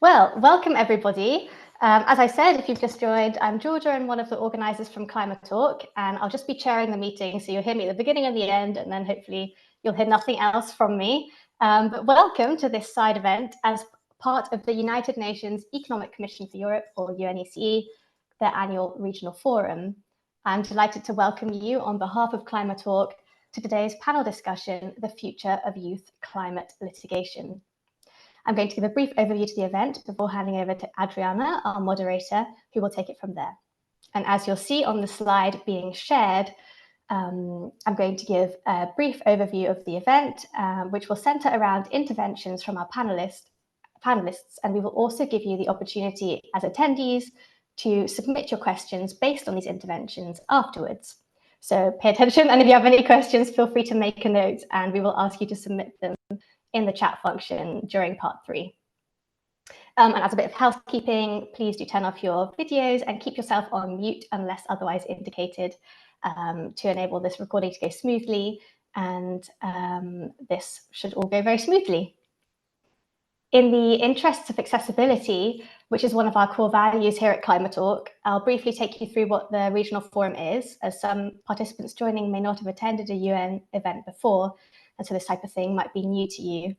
Well, welcome everybody. As I said, if you've just joined, I'm Georgia and one of the organisers from ClimaTalk, and I'll just be chairing the meeting, so you'll hear me at the beginning and the end, and then hopefully you'll hear nothing else from me. But welcome to this side event as part of the United Nations Economic Commission for Europe, or UNECE, their annual regional forum. I'm delighted to welcome you on behalf of ClimaTalk to today's panel discussion, The Future of Youth Climate Litigation. I'm going to give a brief overview to the event before handing over to Adriana, our moderator, who will take it from there. And as you'll see on the slide being shared, I'm going to give a brief overview of the event, which will center around interventions from our panelists, and we will also give you the opportunity as attendees to submit your questions based on these interventions afterwards. So pay attention, and if you have any questions, feel free to make a note, and we will ask you to submit them in the chat function during part 3. And as a bit of housekeeping, please do turn off your videos and keep yourself on mute unless otherwise indicated to enable this recording to go smoothly. And this should all go very smoothly. In the interests of accessibility, which is one of our core values here at ClimaTalk, I'll briefly take you through what the Regional Forum is, as some participants joining may not have attended a UN event before, and so this type of thing might be new to you.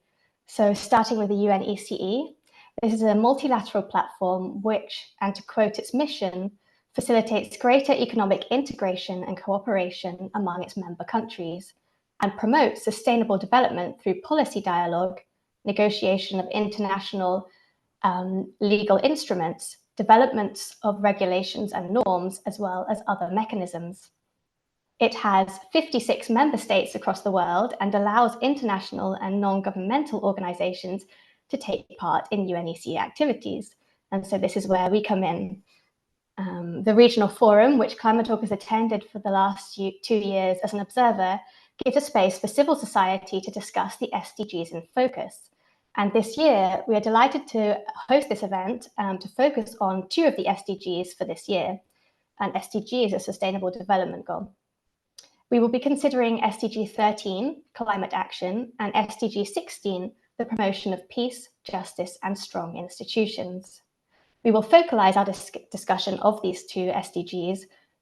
So starting with the UNECE, this is a multilateral platform which, and to quote its mission, facilitates greater economic integration and cooperation among its member countries and promotes sustainable development through policy dialogue, negotiation of international legal instruments, developments of regulations and norms, as well as other mechanisms. It has 56 member states across the world and allows international and non-governmental organizations to take part in UNECE activities. And so this is where we come in. The Regional Forum, which ClimaTalk has attended for the last 2 years as an observer, gives a space for civil society to discuss the SDGs in focus. And this year, we are delighted to host this event to focus on 2 of the SDGs for this year. And SDG is a Sustainable Development Goal. We will be considering SDG 13, Climate Action, and SDG 16, the promotion of peace, justice, and strong institutions. We will focalize our discussion of these 2 SDGs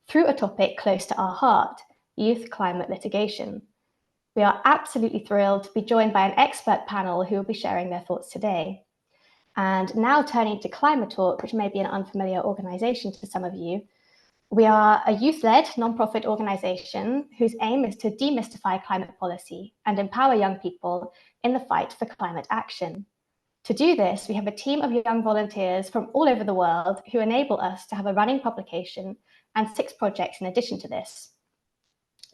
through a topic close to our heart, youth climate litigation. We are absolutely thrilled to be joined by an expert panel who will be sharing their thoughts today. And now turning to ClimaTalk, which may be an unfamiliar organization to some of you, we are a youth-led nonprofit organization whose aim is to demystify climate policy and empower young people in the fight for climate action. To do this, we have a team of young volunteers from all over the world who enable us to have a running publication and 6 projects in addition to this.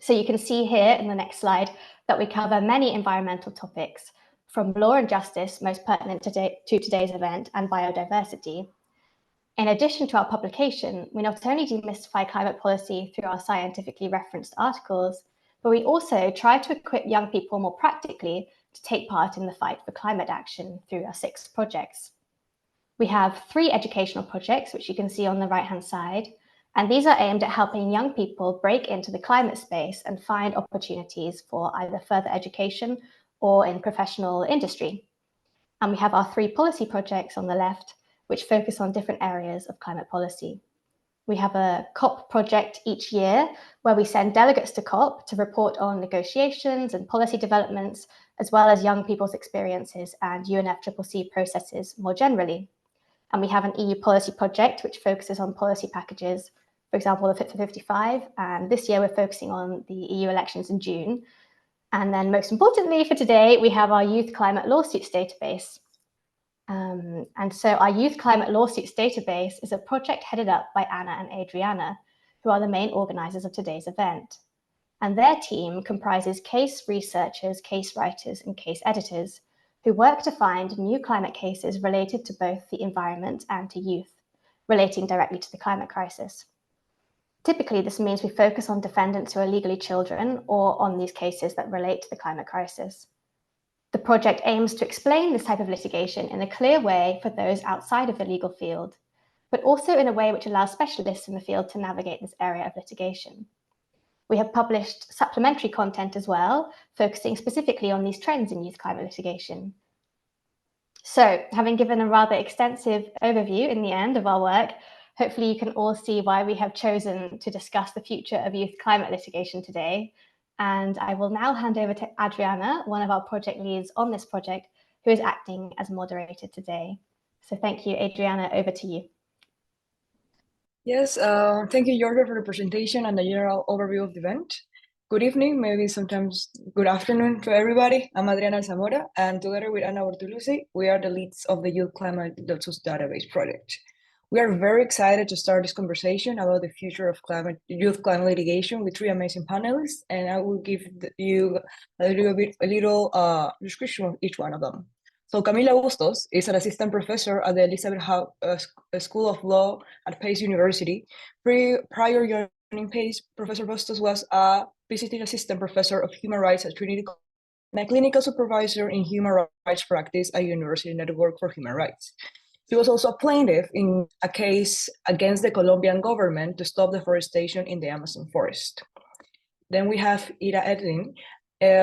So you can see here in the next slide that we cover many environmental topics, from law and justice, most pertinent to today's event, and biodiversity. In addition to our publication, we not only demystify climate policy through our scientifically referenced articles, but we also try to equip young people more practically to take part in the fight for climate action through our 6 projects. We have 3 educational projects, which you can see on the right-hand side, and these are aimed at helping young people break into the climate space and find opportunities for either further education or in professional industry. And we have our 3 policy projects on the left, which focus on different areas of climate policy. We have a COP project each year where we send delegates to COP to report on negotiations and policy developments, as well as young people's experiences and UNFCCC processes more generally. And we have an EU policy project which focuses on policy packages, for example, the Fit for 55, and this year we're focusing on the EU elections in June. And then most importantly for today, we have our Youth Climate Lawsuits database. And so our Youth Climate Lawsuits database is a project headed up by Anna and Adriana, who are the main organizers of today's event. And their team comprises case researchers, case writers, and case editors who work to find new climate cases related to both the environment and to youth, relating directly to the climate crisis. Typically, this means we focus on defendants who are legally children or on these cases that relate to the climate crisis. The project aims to explain this type of litigation in a clear way for those outside of the legal field, but also in a way which allows specialists in the field to navigate this area of litigation. We have published supplementary content as well, focusing specifically on these trends in youth climate litigation. So, having given a rather extensive overview in the end of our work, hopefully you can all see why we have chosen to discuss the future of youth climate litigation today. And I will now hand over to Adriana, one of our project leads on this project, who is acting as moderator today. So thank you, Adriana, over to you. Yes, thank you, Jorge, for the presentation and the general overview of the event. Good evening, maybe sometimes good afternoon to everybody. I'm Adriana Zamora, and together with Ana Bortolucci, we are the leads of the Youth Climate Database project. We are very excited to start this conversation about the future of youth climate litigation with three amazing panelists, and I will give you a little description of each one of them. So Camila Bustos is an assistant professor at the Elizabeth Howe School of Law at Pace University. Prior joining Pace, Professor Bustos was a visiting assistant professor of human rights at Trinity College and a clinical supervisor in human rights practice at University Network for Human Rights. She was also a plaintiff in a case against the Colombian government to stop deforestation in the Amazon forest. Then we have Ida Edling.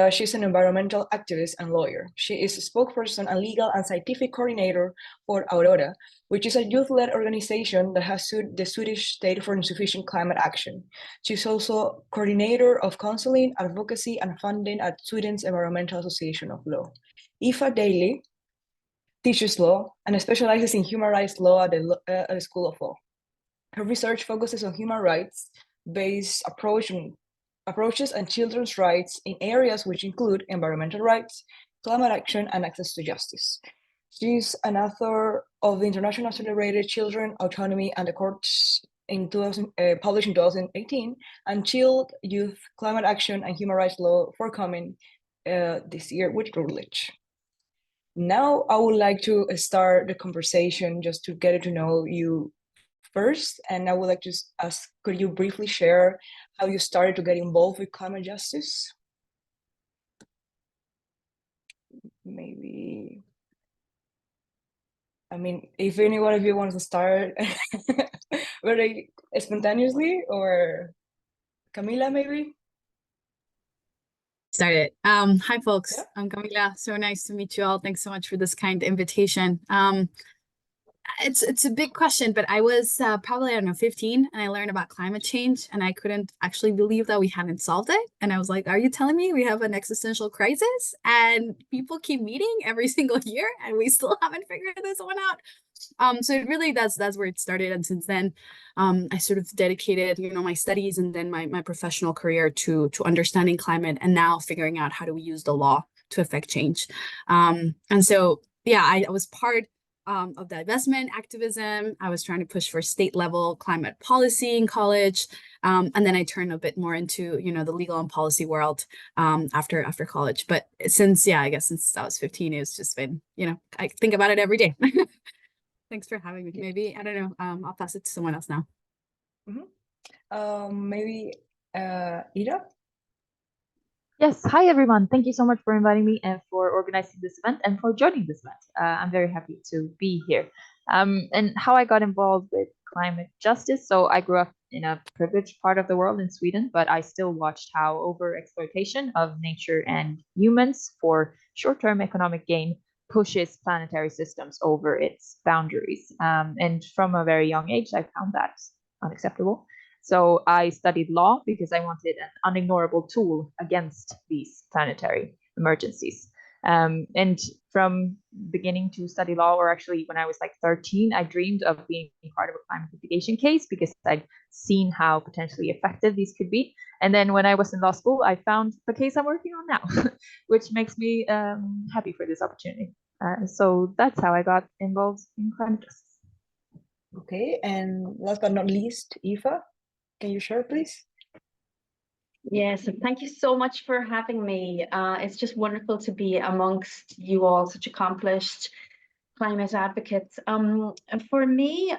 She's an environmental activist and lawyer. She is a spokesperson and legal and scientific coordinator for Aurora, which is a youth-led organization that has sued the Swedish state for insufficient climate action. She's also coordinator of counseling, advocacy, and funding at Sweden's Environmental Association of Law. Aoife Daly teaches law and specializes in human rights law at the School of Law. Her research focuses on human rights-based approaches and children's rights in areas which include environmental rights, climate action, and access to justice. She's an author of the International Celebrated Children, Autonomy, and the Courts published in 2018, and Child, Youth, Climate Action, and Human Rights Law forthcoming this year with Routledge. Now I would like to start the conversation just to get to know you first, and I would like to ask, could you briefly share how you started to get involved with climate justice? Maybe, I mean, if any one of you wants to start very spontaneously, or Camila, maybe? Start it. Hi, folks. Yeah. I'm Camila. So nice to meet you all. Thanks so much for this kind invitation. It's a big question, but I was probably, I don't know, 15, and I learned about climate change, and I couldn't actually believe that we hadn't solved it. And I was like, are you telling me we have an existential crisis and people keep meeting every single year and we still haven't figured this one out? So it really, that's where it started. And since then, I sort of dedicated, my studies and then my professional career to understanding climate, and now figuring out how do we use the law to affect change. And so, yeah, I was part of divestment activism. I was trying to push for state level climate policy in college. And then I turned a bit more into, the legal and policy world after college. But since I was 15, it's just been, I think about it every day. Thanks for having me. Maybe, I don't know, I'll pass it to someone else now. Mm-hmm. Maybe Ida? Yes, hi everyone. Thank you so much for inviting me and for organizing this event and for joining this event. I'm very happy to be here. And how I got involved with climate justice. So I grew up in a privileged part of the world in Sweden, but I still watched how overexploitation of nature and humans for short-term economic gain pushes planetary systems over its boundaries. And from a very young age, I found that unacceptable. So I studied law because I wanted an unignorable tool against these planetary emergencies. And from beginning to study law, or actually when I was like 13, I dreamed of being part of a climate litigation case because I'd seen how potentially effective these could be. And then when I was in law school, I found the case I'm working on now, which makes me happy for this opportunity. So that's how I got involved in climate justice. Okay, and last but not least, Aoife, can you share, please? Yes, thank you so much for having me. It's just wonderful to be amongst you all, such accomplished climate advocates. And for me,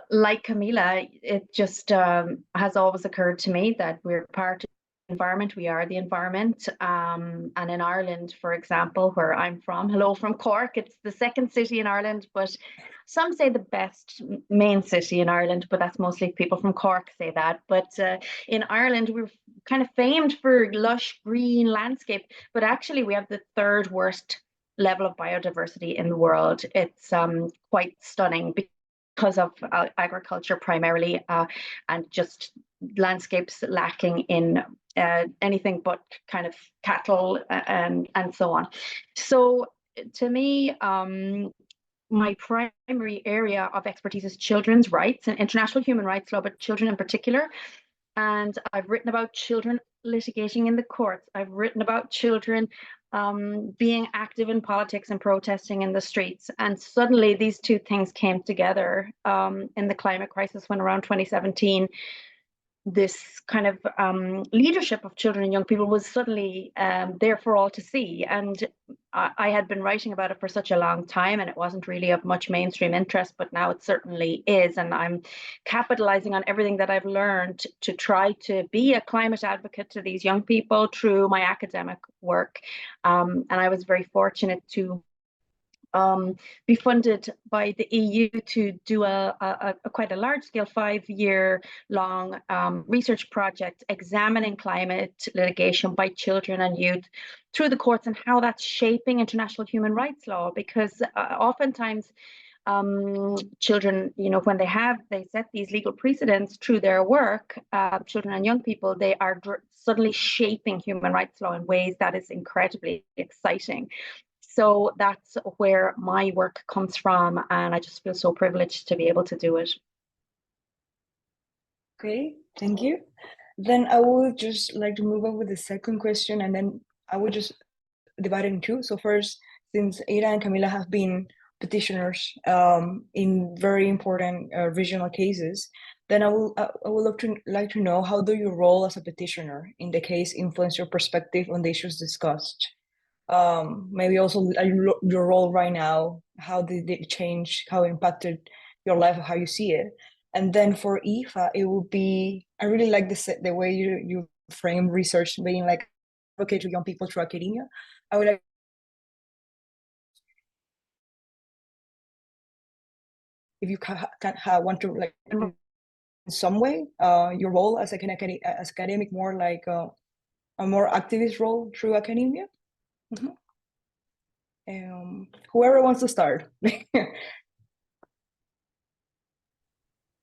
like Camila, it just has always occurred to me that we're part of the environment, we are the environment. And in Ireland, for example, where I'm from, hello from Cork, it's the second city in Ireland, but some say the best main city in Ireland, but that's mostly people from Cork say that. But in Ireland, we're kind of famed for lush green landscape, but actually we have the third worst level of biodiversity in the world. It's quite stunning because of agriculture primarily, and just landscapes lacking in anything but kind of cattle and so on. So to me, my primary area of expertise is children's rights and international human rights law, but children in particular. And I've written about children litigating in the courts. I've written about children being active in politics and protesting in the streets. And suddenly these two things came together in the climate crisis when around 2017, this kind of leadership of children and young people was suddenly there for all to see. And I had been writing about it for such a long time, and it wasn't really of much mainstream interest, but now it certainly is. And I'm capitalizing on everything that I've learned to try to be a climate advocate to these young people through my academic work. And I was very fortunate to be funded by the EU to do a quite a large-scale 5-year-long research project examining climate litigation by children and youth through the courts and how that's shaping international human rights law. Because oftentimes children, you know, when they set these legal precedents through their work, children and young people, they are suddenly shaping human rights law in ways that is incredibly exciting. So that's where my work comes from, and I just feel so privileged to be able to do it. Okay, thank you. Then I would just like to move on with the second question, and then I would just divide it in two. So first, since Ada and Camila have been petitioners in very important regional cases, then I would like to know, how do your role as a petitioner in the case influence your perspective on the issues discussed? Maybe also your role right now, how did it change, how it impacted your life, how you see it? And then for Aoife, it would be, I really like the way you frame research being like advocate to young people through academia. I would like if you want to like in some way your role as as academic, more like a more activist role through academia. Whoever wants to start.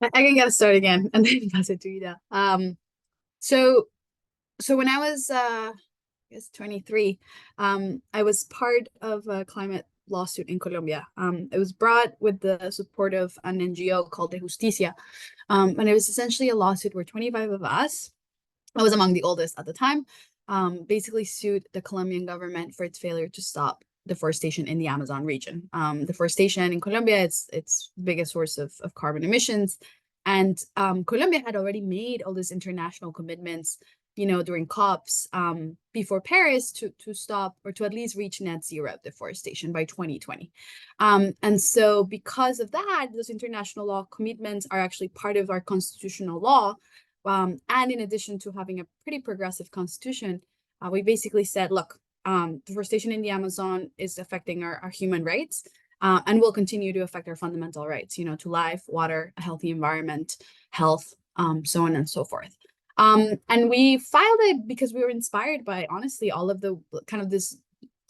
I can get us started again and then pass it to Ida. So when I was I guess 23, I was part of a climate lawsuit in Colombia. It was brought with the support of an NGO called De Justicia. And it was essentially a lawsuit where 25 of us, I was among the oldest at the time, basically sued the Colombian government for its failure to stop deforestation in the Amazon region. Deforestation in Colombia, it's the biggest source of carbon emissions. And Colombia had already made all these international commitments, you know, during COPs before Paris to stop, or to at least reach net zero deforestation by 2020. And so because of that, those international law commitments are actually part of our constitutional law. And in addition to having a pretty progressive constitution, we basically said, look, deforestation in the Amazon is affecting our human rights, and will continue to affect our fundamental rights, you know, to life, water, a healthy environment, health, so on and so forth. And we filed it because we were inspired by, honestly, all of the kind of this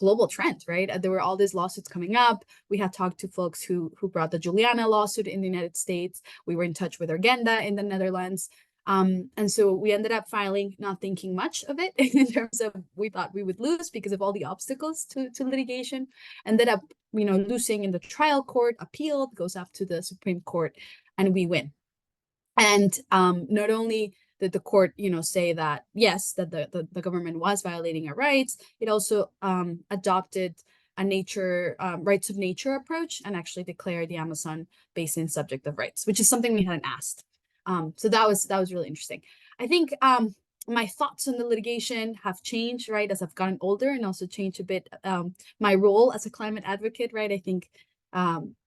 global trend, right? There were all these lawsuits coming up. We had talked to folks who brought the Juliana lawsuit in the United States. We were in touch with Urgenda in the Netherlands. And so we ended up filing, not thinking much of it in terms of, we thought we would lose because of all the obstacles to litigation. Ended up, you know, losing in the trial court, appealed, goes up to the Supreme Court, and we win. And not only did the court, you know, say that, yes, that the government was violating our rights, it also adopted a nature, rights of nature approach, and actually declared the Amazon basin subject of rights, which is something we hadn't asked. So that was really interesting. I think my thoughts on the litigation have changed, right, as I've gotten older, and also changed a bit my role as a climate advocate, right? I think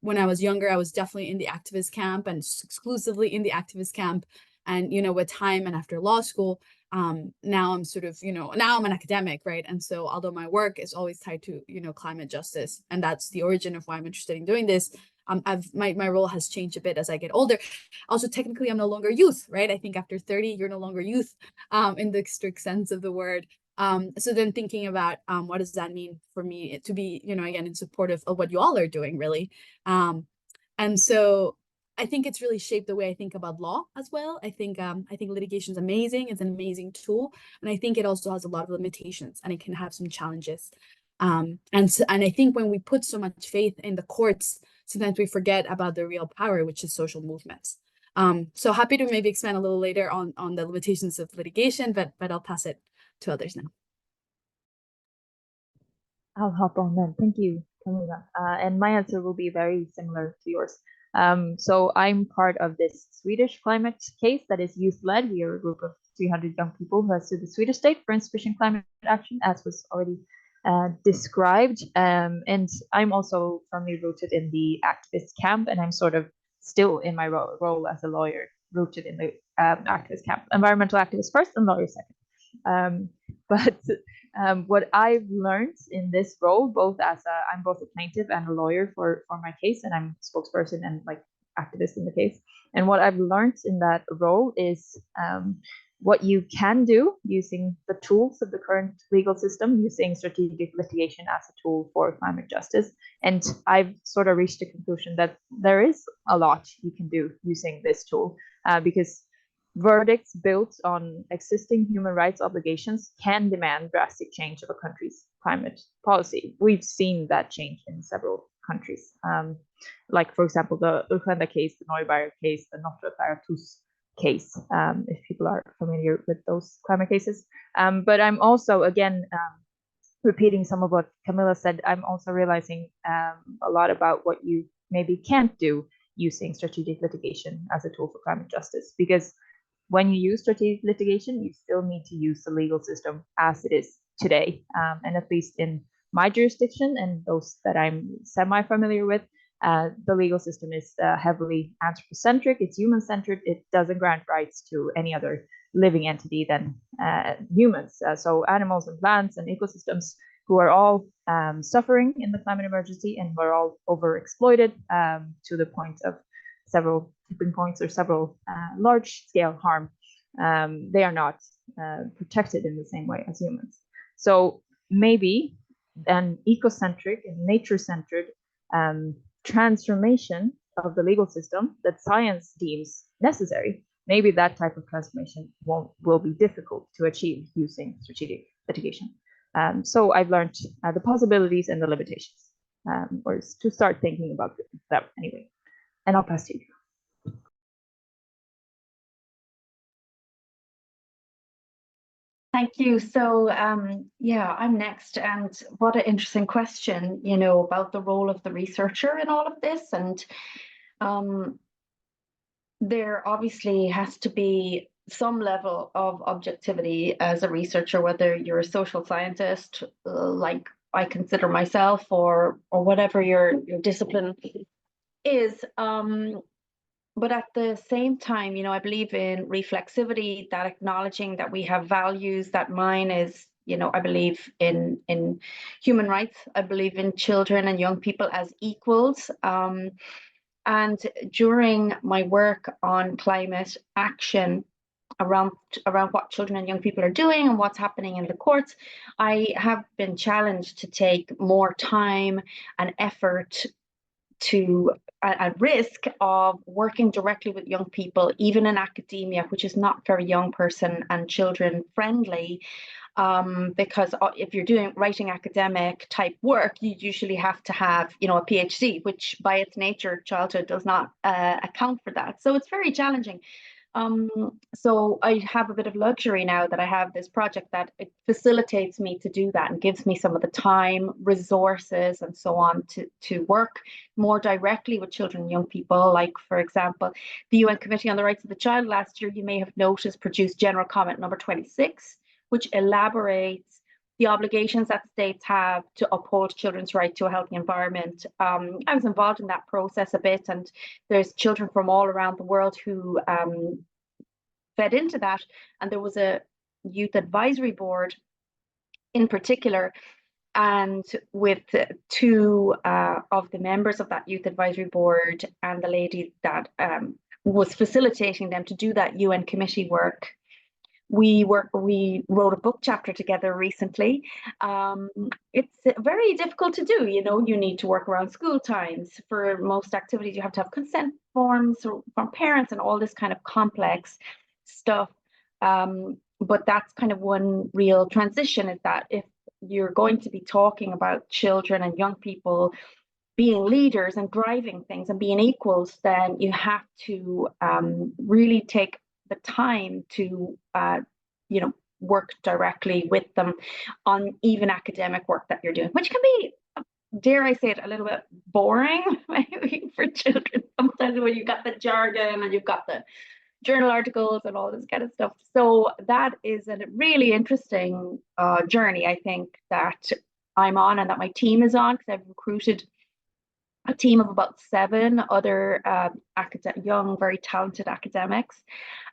when I was younger, I was definitely in the activist camp, and exclusively in the activist camp. And, you know, with time and after law school, now I'm sort of, you know, now I'm an academic, right? And so although my work is always tied to, you know, climate justice, and that's the origin of why I'm interested in doing this, my role has changed a bit as I get older. Also, technically, I'm no longer youth, right? I think after 30, you're no longer youth in the strict sense of the word. So then thinking about what does that mean for me to be, again, in support of what you all are doing, really. And so I think it's really shaped the way I think about law as well. I think litigation is amazing. It's an amazing tool. And I think it also has a lot of limitations and it can have some challenges. And I think when we put so much faith in the courts, sometimes we forget about the real power, which is social movements. So happy to maybe expand a little later on the limitations of litigation, but I'll pass it to others now. I'll hop on then. Thank you, Camila. And my answer will be very similar to yours. So I'm part of this Swedish climate case that is youth-led. We are a group of 300 young people who have sued the Swedish state for insufficient climate action, as was already described. And I'm also firmly rooted in the activist camp, and I'm sort of still in my role as a lawyer, rooted in the activist camp. Environmental activist first and lawyer second. But what I've learned in this role, I'm both a plaintiff and a lawyer for my case, and I'm spokesperson and like activist in the case. And what I've learned in that role is what you can do using the tools of the current legal system, using strategic litigation as a tool for climate justice. And I've sort of reached a conclusion that there is a lot you can do using this tool, because verdicts built on existing human rights obligations can demand drastic change of a country's climate policy. We've seen that change in several countries. Like, for example, the Urgenda case, the Neubayer case, the Notre Paratus case, if people are familiar with those climate cases. But I'm also, again, repeating some of what Camila said, I'm also realizing a lot about what you maybe can't do using strategic litigation as a tool for climate justice. Because when you use strategic litigation, you still need to use the legal system as it is today. And at least in my jurisdiction and those that I'm semi-familiar with, the legal system is heavily anthropocentric, it's human-centered, it doesn't grant rights to any other living entity than humans. So animals and plants and ecosystems who are all suffering in the climate emergency and who are all overexploited to the point of several tipping points or several large-scale harm. They are not protected in the same way as humans. So maybe an ecocentric and nature-centered transformation of the legal system that science deems necessary, maybe that type of transformation will be difficult to achieve using strategic litigation. So I've learned the possibilities and the limitations, or to start thinking about them anyway. And I'll pass to you. Thank you. So yeah, I'm next. And what an interesting question, about the role of the researcher in all of this. And there obviously has to be some level of objectivity as a researcher, whether you're a social scientist, like I consider myself, or whatever your discipline is. But at the same time, I believe in reflexivity, that acknowledging that we have values, that mine is, I believe in human rights. I believe in children and young people as equals. And during my work on climate action, around what children and young people are doing and what's happening in the courts, I have been challenged to take more time and effort to at risk of working directly with young people, even in academia, which is not very young person and children friendly, because if you're writing academic type work, you usually have to have, a PhD, which by its nature, childhood does not account for that. So it's very challenging. So I have a bit of luxury now that I have this project that it facilitates me to do that and gives me some of the time, resources, and so on to work more directly with children and young people. Like, for example, the UN Committee on the Rights of the Child last year, you may have noticed, produced General Comment number 26, which elaborates the obligations that states have to uphold children's right to a healthy environment. I was involved in that process a bit, and there's children from all around the world who fed into that. And there was a youth advisory board in particular, and with two of the members of that youth advisory board and the lady that was facilitating them to do that UN committee work, we wrote a book chapter together recently. It's very difficult to do. You know, you need to work around school times. For most activities, you have to have consent forms from parents and all this kind of complex stuff. But that's kind of one real transition, is that if you're going to be talking about children and young people being leaders and driving things and being equals, then you have to really take the time to, work directly with them on even academic work that you're doing, which can be, dare I say it, a little bit boring maybe for children sometimes, when you've got the jargon and you've got the journal articles and all this kind of stuff. So that is a really interesting journey, I think, that I'm on and that my team is on, because I've recruited a team of about 7 other young, very talented academics.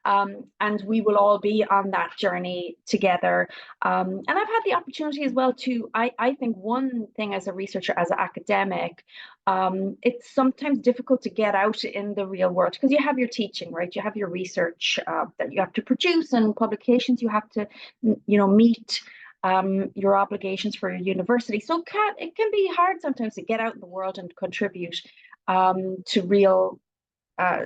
And we will all be on that journey together. And I've had the opportunity as well to, I think one thing as a researcher, as an academic, it's sometimes difficult to get out in the real world, because you have your teaching, right? You have your research that you have to produce, and publications you have to, meet your obligations for your university. So it can be hard sometimes to get out in the world and contribute to real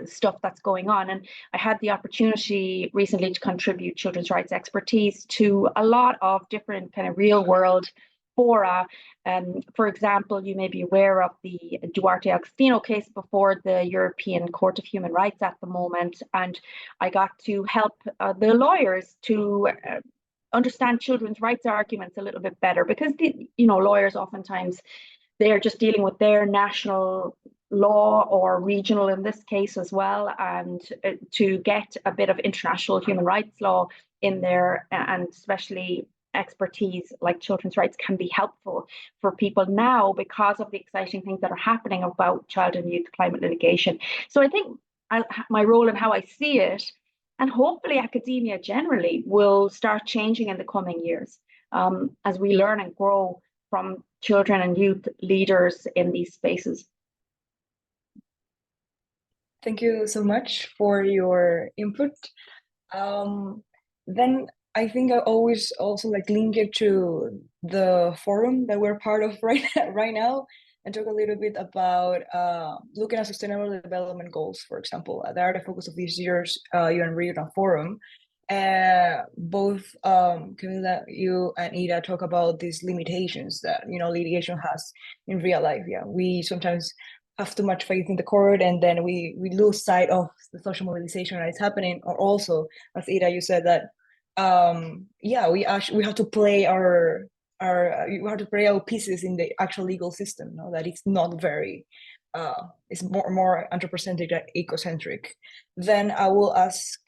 stuff that's going on. And I had the opportunity recently to contribute children's rights expertise to a lot of different kind of real world fora. For example, you may be aware of the Duarte Agostino case before the European Court of Human Rights at the moment. And I got to help the lawyers to understand children's rights arguments a little bit better, because lawyers oftentimes, they're just dealing with their national law, or regional in this case as well, and to get a bit of international human rights law in there, and especially expertise like children's rights, can be helpful for people now because of the exciting things that are happening about child and youth climate litigation. So I think my role and how I see it, and hopefully academia generally, will start changing in the coming years as we learn and grow from children and youth leaders in these spaces. Thank you so much for your input. Then I think I always also link it to the forum that we're part of right now, and talk a little bit about looking at sustainable development goals, for example. They are the focus of this year's UN Regional Forum. Both Camila, you and Ida talk about these limitations that litigation has in real life. Yeah, we sometimes have too much faith in the court, and then we lose sight of the social mobilization that is happening. Or also, as Ida, you said that we have to play we have to play our pieces in the actual legal system. That it's not very it's more anthropocentric than ecocentric. Then I will ask,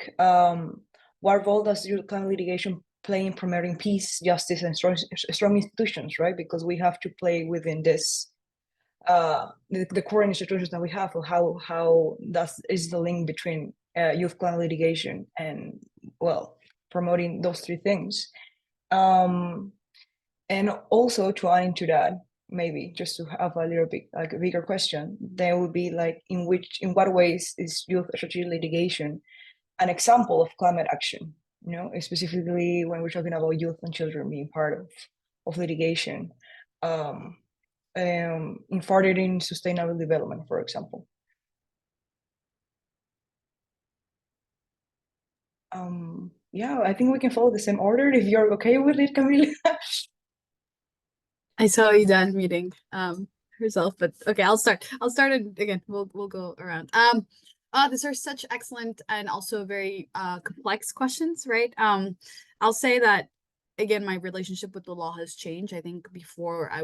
what role does climate litigation play in promoting peace, justice, and strong institutions, right? Because we have to play within this the current institutions that we have, or how is the link between youth climate litigation and, well, promoting those 3 things. And also, to add into that, maybe just to have a little bit a bigger question, there would be in what ways is youth strategic litigation an example of climate action? Specifically when we're talking about youth and children being part of litigation, in furthering sustainable development, for example. I think we can follow the same order if you're okay with it, Camila. I saw you done muting herself, but okay, I'll start it again. We'll go around. These are such excellent and also very complex questions, right? I'll say that, again, my relationship with the law has changed. I think before I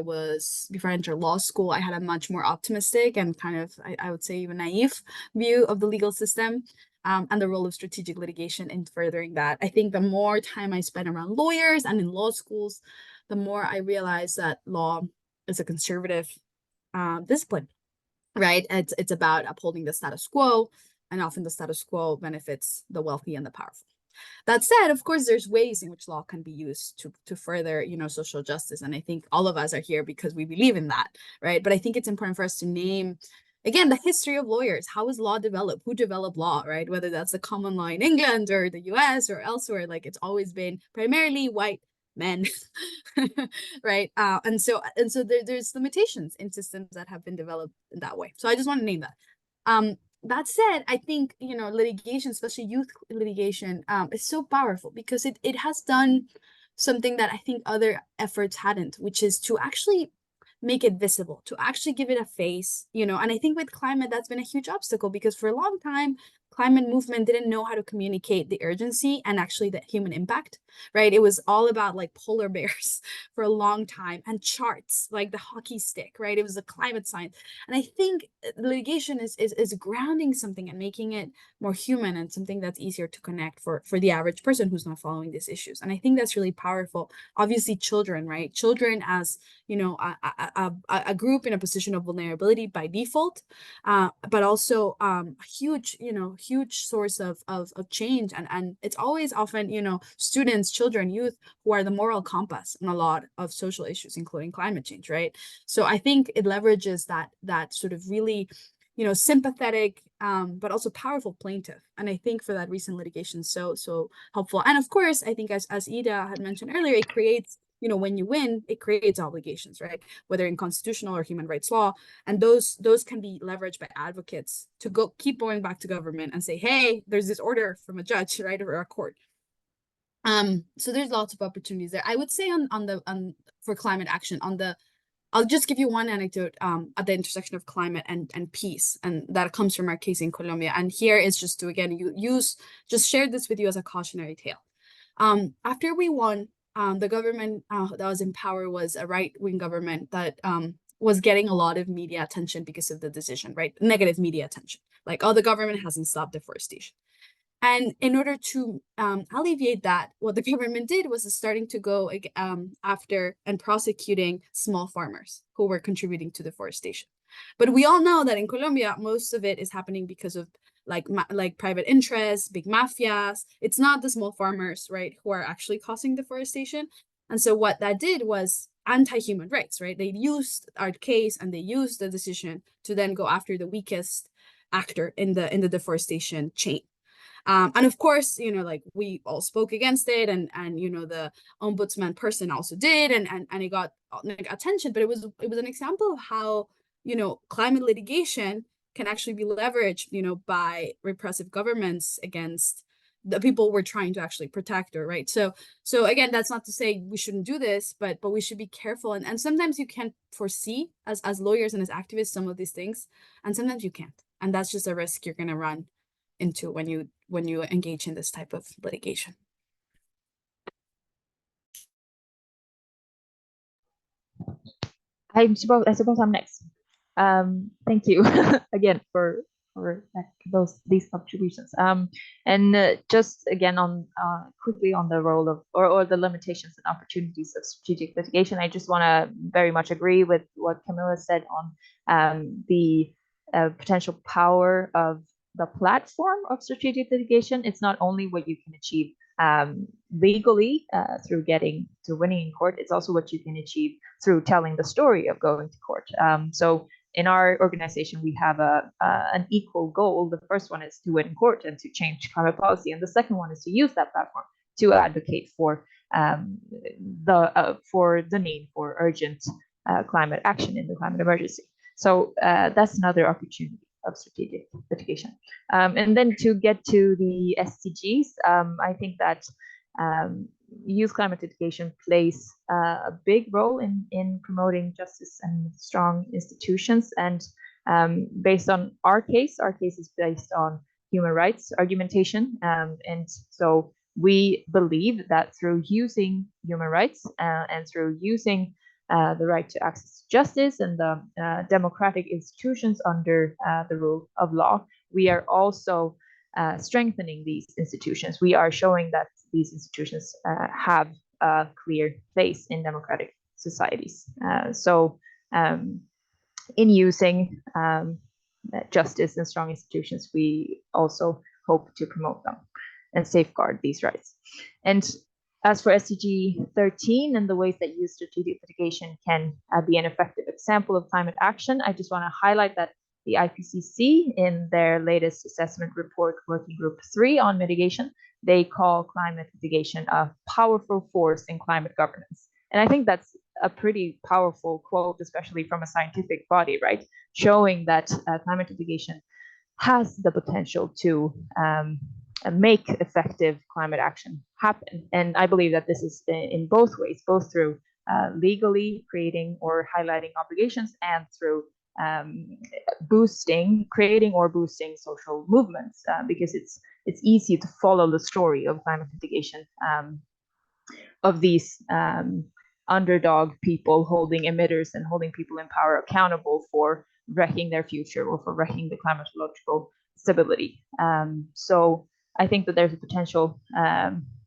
entered law school, I had a much more optimistic and kind of, I would say, even naive view of the legal system and the role of strategic litigation in furthering that. I think the more time I spent around lawyers and in law schools, the more I realized that law is a conservative discipline, right? It's about upholding the status quo, and often the status quo benefits the wealthy and the powerful. That said, of course, there's ways in which law can be used to further, social justice. And I think all of us are here because we believe in that, right? But I think it's important for us to name again, the history of lawyers. How is law developed? Who developed law, right? Whether that's the common law in England or the US or elsewhere, like it's always been primarily white men, right? And so there's limitations in systems that have been developed in that way. So I just want to name that. That said, I think, litigation, especially youth litigation, is so powerful because it has done something that I think other efforts hadn't, which is to actually make it visible, to actually give it a face, and I think with climate, that's been a huge obstacle because for a long time, climate movement didn't know how to communicate the urgency and actually the human impact, right? It was all about like polar bears for a long time and charts, like the hockey stick, right? It was a climate science. And I think litigation is grounding something and making it more human and something that's easier to connect for the average person who's not following these issues. And I think that's really powerful. Obviously, children, right? Children as, a group in a position of vulnerability by default, but also a huge source of change. And it's always often, students, children, youth who are the moral compass in a lot of social issues, including climate change, right? So I think it leverages that sort of really, sympathetic, but also powerful plaintiff. And I think for that recent litigation, so helpful. And of course, I think as Ida had mentioned earlier, it creates, when you win, it creates obligations, right? Whether in constitutional or human rights law. And those can be leveraged by advocates to keep going back to government and say, hey, there's this order from a judge, right? Or a court. So there's lots of opportunities there. I would say for climate action I'll just give you one anecdote at the intersection of climate and peace, and that comes from our case in Colombia. And here is just to, again, just share this with you as a cautionary tale. After we won, the government that was in power was a right-wing government that was getting a lot of media attention because of the decision, right? Negative media attention. Like, oh, the government hasn't stopped deforestation. And in order to alleviate that, what the government did was starting to go after and prosecuting small farmers who were contributing to deforestation. But we all know that in Colombia, most of it is happening because of like private interests, big mafias. It's not the small farmers, right, who are actually causing deforestation. And so what that did was anti-human rights, right? They used our case and they used the decision to then go after the weakest actor in the deforestation chain. And of course, like we all spoke against it, and the ombudsman person also did, and it got like attention. But it was an example of how climate litigation can actually be leveraged by repressive governments against the people we're trying to actually protect, or right. So again, that's not to say we shouldn't do this, but we should be careful, and sometimes you can't foresee as lawyers and as activists some of these things, and sometimes you can't, and that's just a risk you're going to run into when you engage in this type of litigation. I suppose I'm next. Thank you again for these contributions. And just again on quickly on the role of or the limitations and opportunities of strategic litigation. I just want to very much agree with what Camila said on the potential power of the platform of strategic litigation. It's not only what you can achieve legally through winning in court, it's also what you can achieve through telling the story of going to court. So in our organization, we have an equal goal. The first one is to win in court and to change climate policy, and the second one is to use that platform to advocate for the need for urgent climate action in the climate emergency. So that's another opportunity of strategic litigation. And then to get to the SDGs, I think that youth climate litigation plays a big role in promoting justice and strong institutions. And based on our case is based on human rights argumentation. And so we believe that through using human rights and through using the right to access to justice and the democratic institutions under the rule of law, we are also strengthening these institutions. We are showing that these institutions have a clear place in democratic societies. So in using justice and strong institutions, we also hope to promote them and safeguard these rights. And as for SDG 13 and the ways that youth strategic litigation can be an effective example of climate action, I just want to highlight that the IPCC, in their latest assessment report, Working Group 3 on mitigation, they call climate mitigation a powerful force in climate governance. And I think that's a pretty powerful quote, especially from a scientific body, right? Showing that climate mitigation has the potential to make effective climate action happen. And I believe that this is in both ways, both through legally creating or highlighting obligations and through creating or boosting social movements, because it's easy to follow the story of climate mitigation, of these underdog people holding emitters and holding people in power accountable for wrecking their future or for wrecking the climatological stability. So I think that there's a potential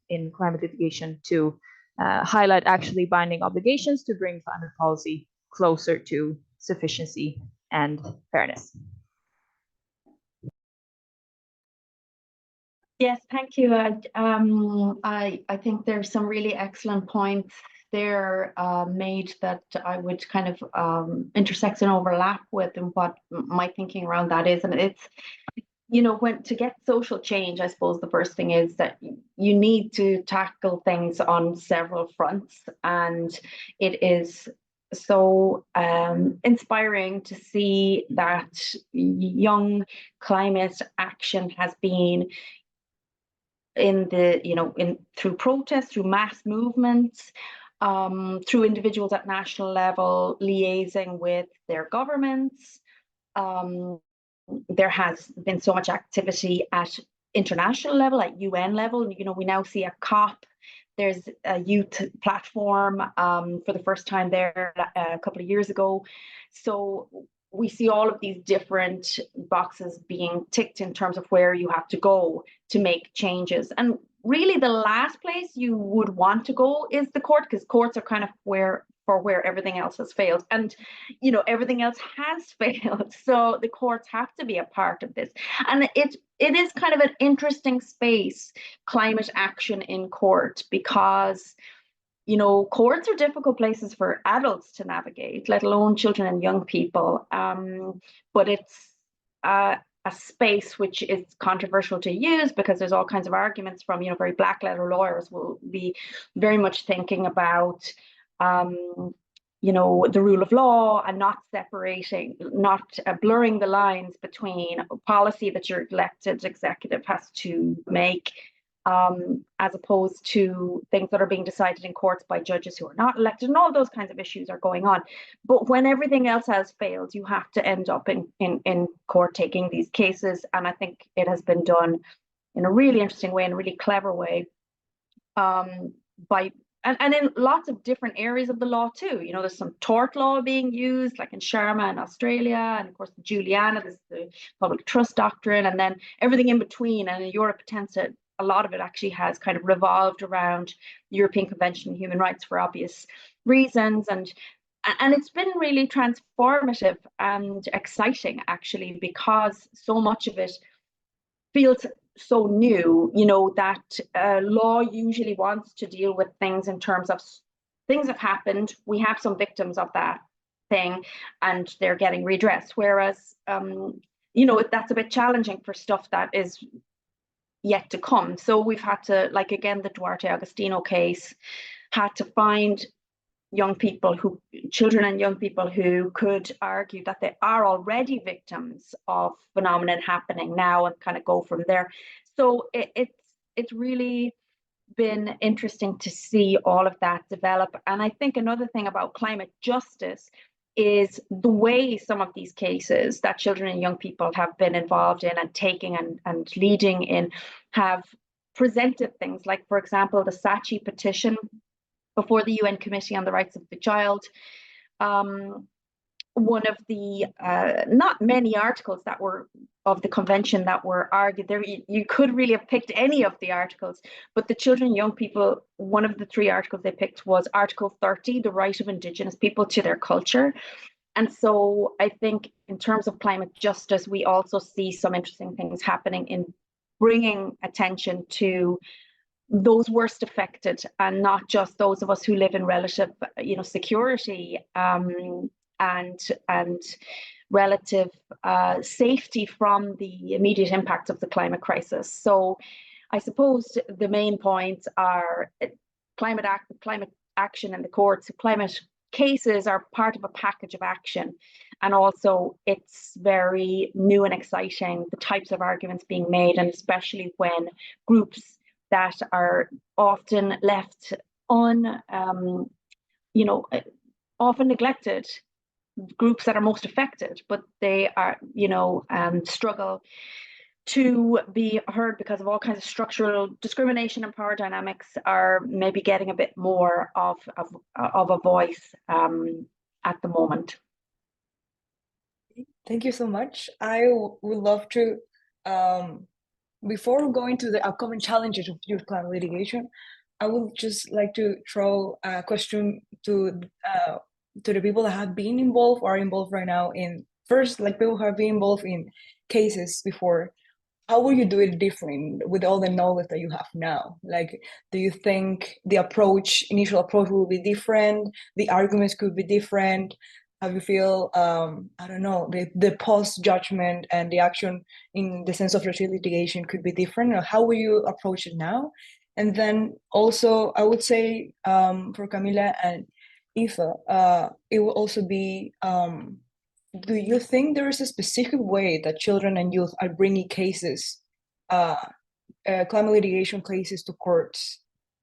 in climate litigation to highlight actually binding obligations to bring climate policy closer to sufficiency and fairness. Yes, thank you. I think there's some really excellent points there made that I would kind of intersect and overlap with, and what my thinking around that is. And it's, you know, when to get social change, I suppose the first thing is that you need to tackle things on several fronts, and it is so inspiring to see that young climate action has been in the, you know, through protests, through mass movements, through individuals at national level liaising with their governments. There has been so much activity at international level, at UN level. You know, we now see a COP. There's a youth platform for the first time there a couple of years ago. So we see all of these different boxes being ticked in terms of where you have to go to make changes. And really the last place you would want to go is the court, because courts are kind of where everything else has failed. And, you know, everything else has failed. So the courts have to be a part of this. And it is kind of an interesting space, climate action in court, because, you know, courts are difficult places for adults to navigate, let alone children and young people. But it's a space which is controversial to use, because there's all kinds of arguments from, you know, very black letter lawyers will be very much thinking about, you know, the rule of law and not separating, not blurring the lines between policy that your elected executive has to make, as opposed to things that are being decided in courts by judges who are not elected, and all those kinds of issues are going on. But when everything else has failed, you have to end up in court taking these cases. And I think it has been done in a really interesting way, in a really clever way, and in lots of different areas of the law too. You know, there's some tort law being used, like in Sharma in Australia, and of course Juliana, there's the public trust doctrine, and then everything in between. And in Europe, it tends to, a lot of it actually has kind of revolved around the European Convention on Human Rights for obvious reasons. And it's been really transformative and exciting, actually, because so much of it feels so new, you know, that law usually wants to deal with things in terms of things have happened, we have some victims of that thing, and they're getting redressed. Whereas, you know, that's a bit challenging for stuff that is yet to come. So we've had to, like, again, the Duarte Agostino case, had to find children and young people who could argue that they are already victims of phenomenon happening now, and kind of go from there. So it's really been interesting to see all of that develop. And I think another thing about climate justice is the way some of these cases that children and young people have been involved in and taking and leading in have presented things like, for example, the Saatchi petition before the UN Committee on the Rights of the Child. One of the not many articles that were of the convention that were argued there, you could really have picked any of the articles, but the children and young people, one of the 3 articles they picked was Article 30, the right of Indigenous people to their culture. And so I think in terms of climate justice, we also see some interesting things happening in bringing attention to those worst affected, and not just those of us who live in relative, you know, security, and relative safety from the immediate impacts of the climate crisis. So I suppose the main points are climate action in the courts. Climate cases are part of a package of action. And also it's very new and exciting, the types of arguments being made, and especially when groups that are often left often neglected, groups that are most affected, but they are, struggle to be heard because of all kinds of structural discrimination and power dynamics, are maybe getting a bit more of a voice at the moment. Thank you so much. I would love to, before going to the upcoming challenges of future climate litigation, I would just like to throw a question to the people that have been involved or are involved right now in, first, like people who have been involved in cases before. How will you do it different with all the knowledge that you have now? Like, do you think the initial approach will be different? The arguments could be different? How you feel, I don't know, the post-judgment and the action in the sense of litigation could be different? Or how will you approach it now? And then also, I would say for Camila and Aoife, it will also be, do you think there is a specific way that children and youth are bringing cases, climate litigation cases to courts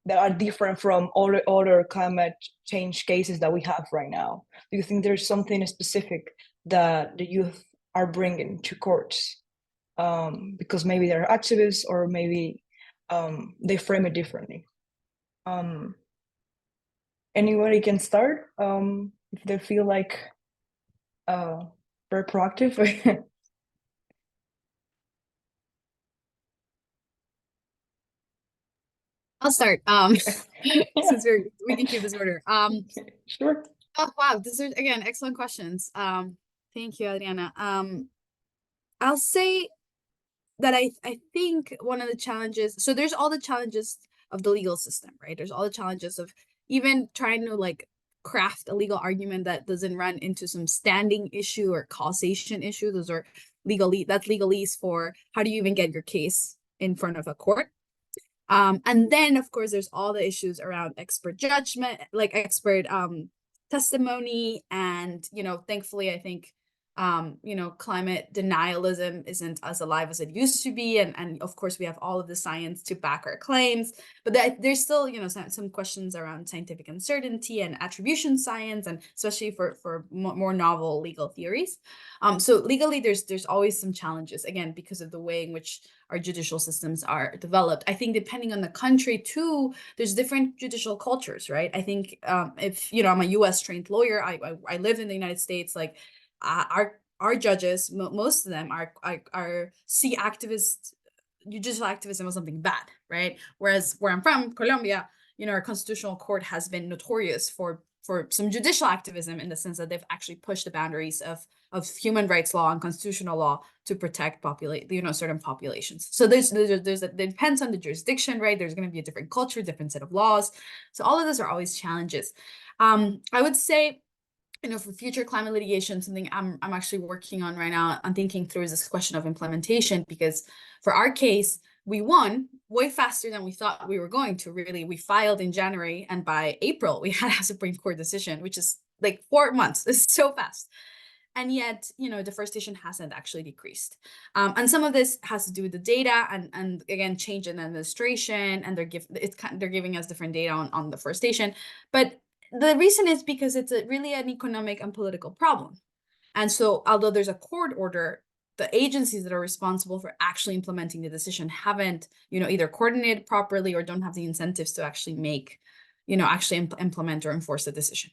that are different from all the other climate change cases that we have right now? Do you think there's something specific that the youth are bringing to courts? Because maybe they're activists, or maybe they frame it differently. Anybody can start if they feel like very proactive. I'll start. Since we can keep this order. Sure. Oh wow, these are again excellent questions. Thank you, Adriana. I'll say that I think one of the challenges, so there's all the challenges of the legal system, right? There's all the challenges of even trying to like craft a legal argument that doesn't run into some standing issue or causation issue. Those are legalese for how do you even get your case in front of a court. And then of course there's all the issues around expert judgment, like expert testimony, and thankfully I think climate denialism isn't as alive as it used to be, and of course we have all of the science to back our claims, but there's still some questions around scientific uncertainty and attribution science, and especially for more novel legal theories. So legally there's always some challenges, again, because of the way in which our judicial systems are developed. I think depending on the country too, there's different judicial cultures, right? I think if I'm a US trained lawyer, I live in the United States, like our judges, most of them are see judicial activism as something bad, right? Whereas where I'm from, Colombia, our constitutional court has been notorious for some judicial activism, in the sense that they've actually pushed the boundaries of human rights law and constitutional law to protect certain populations. So it depends on the jurisdiction, right? There's going to be a different culture, different set of laws. So all of those are always challenges. I would say, for future climate litigation, something I'm actually working on right now, I'm thinking through is this question of implementation, because for our case, we won way faster than we thought we were going to. Really, we filed in January, and by April, we had a Supreme Court decision, which is like 4 months. It's so fast. And yet, deforestation hasn't actually decreased. And some of this has to do with the data and again, change in administration, and they're giving us different data on deforestation. But the reason is because it's really an economic and political problem. And so although there's a court order, the agencies that are responsible for actually implementing the decision haven't, either coordinated properly or don't have the incentives to actually implement or enforce the decision.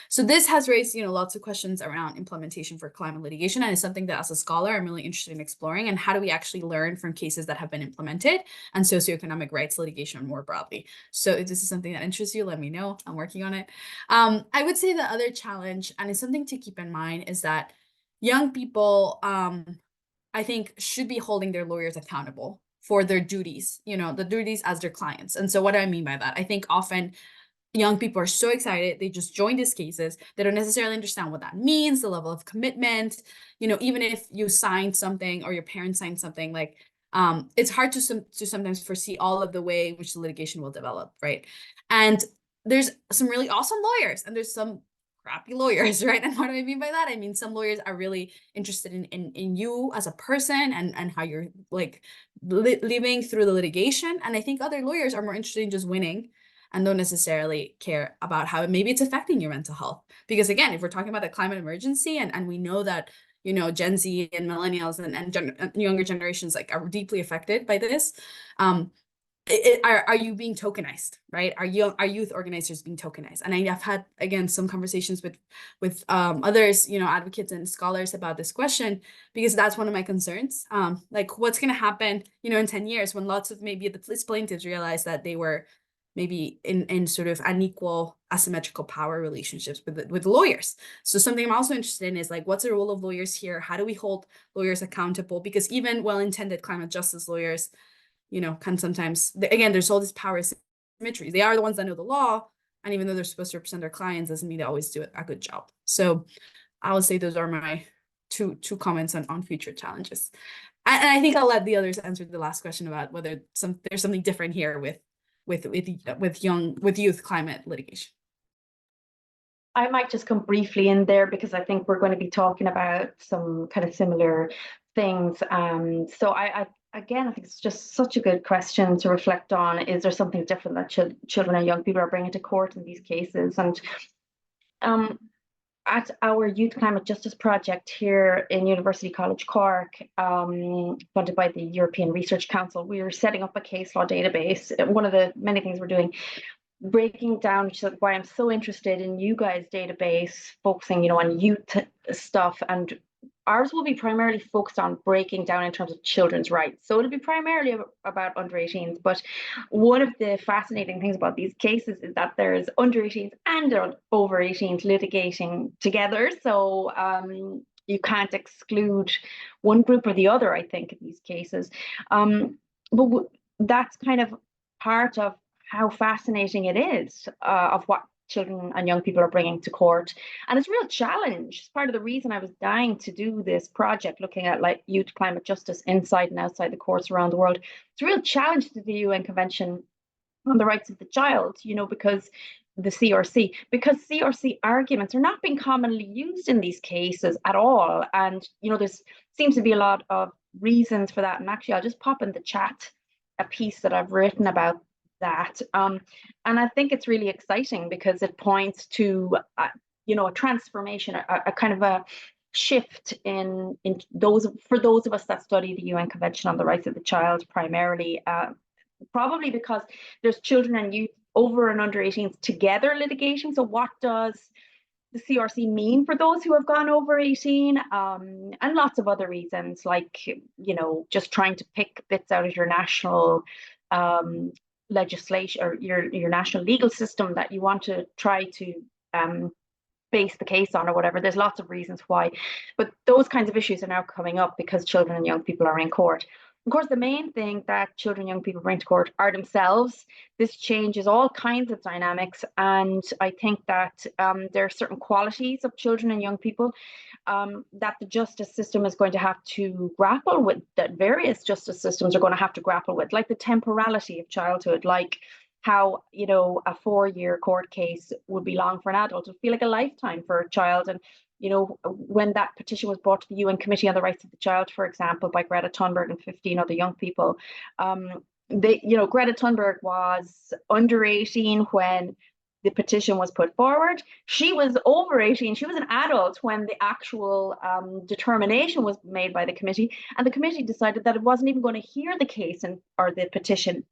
So this has raised, lots of questions around implementation for climate litigation, and it's something that as a scholar, I'm really interested in exploring, and how do we actually learn from cases that have been implemented, and socioeconomic rights litigation more broadly. So if this is something that interests you, let me know. I'm working on it. I would say the other challenge, and it's something to keep in mind, is that young people, I think, should be holding their lawyers accountable for their duties, the duties as their clients. And so what do I mean by that? I think often young people are so excited. They just join these cases. They don't necessarily understand what that means, the level of commitment. You know, even if you signed something or your parents signed something, like it's hard to sometimes foresee all of the way in which the litigation will develop, right? And there's some really awesome lawyers and there's some crappy lawyers, right? And what do I mean by that? I mean, some lawyers are really interested in you as a person and how you're like living through the litigation. And I think other lawyers are more interested in just winning and don't necessarily care about how maybe it's affecting your mental health. Because again, if we're talking about a climate emergency and we know that, you know, Gen Z and millennials and younger generations like are deeply affected by this, are you being tokenized, right? Are youth organizers being tokenized? And I've had, again, some conversations with others, you know, advocates and scholars about this question, because that's one of my concerns. Like what's going to happen, you know, in 10 years when lots of maybe the plaintiffs realize that they were maybe in sort of unequal asymmetrical power relationships with lawyers. So something I'm also interested in is like, what's the role of lawyers here? How do we hold lawyers accountable? Because even well-intended climate justice lawyers, you know, can sometimes, again, there's all this power asymmetries. They are the ones that know the law. And even though they're supposed to represent their clients, doesn't mean they always do a good job. So I would say those are my two comments on future challenges. And I think I'll let the others answer the last question about whether there's something different here with youth climate litigation. I might just come briefly in there because I think we're going to be talking about some kind of similar things. So I again, I think it's just such a good question to reflect on. Is there something different that children and young people are bringing to court in these cases? And at our Youth Climate Justice Project here in University College Cork, funded by the European Research Council, we are setting up a case law database. One of the many things we're doing, breaking down, which is why I'm so interested in you guys' database, focusing, you know, on youth stuff. And ours will be primarily focused on breaking down in terms of children's rights. So it'll be primarily about under 18s. But one of the fascinating things about these cases is that there's under 18s and over 18s litigating together. So you can't exclude one group or the other, I think, in these cases. But that's kind of part of how fascinating it is of what children and young people are bringing to court. And it's a real challenge. It's part of the reason I was dying to do this project, looking at like youth climate justice inside and outside the courts around the world. It's a real challenge to the UN Convention on the Rights of the Child, you know, because the CRC arguments are not being commonly used in these cases at all. And, you know, there's seems to be a lot of reasons for that. And actually, I'll just pop in the chat a piece that I've written about that. And I think it's really exciting because it points to, you know, a transformation, a kind of a shift in those of us that study the UN Convention on the Rights of the Child primarily, probably because there's children and youth over and under 18s together litigating. So what does the CRC mean for those who have gone over 18, and lots of other reasons, like, you know, just trying to pick bits out of your national legislation or your national legal system that you want to try to base the case on or whatever. There's lots of reasons why, but those kinds of issues are now coming up because children and young people are in court. Of course, the main thing that children and young people bring to court are themselves. This changes all kinds of dynamics, and I think that there are certain qualities of children and young people that the justice system is going to have to grapple with, that various justice systems are going to have to grapple with, like the temporality of childhood, like how, you know, a 4-year court case would be long for an adult. It would feel like a lifetime for a child. And you know, when that petition was brought to the UN Committee on the Rights of the Child, for example, by Greta Thunberg and 15 other young people, Greta Thunberg was under 18 when the petition was put forward. She was over 18. She was an adult when the actual determination was made by the committee, and the committee decided that it wasn't even going to hear the case or the petition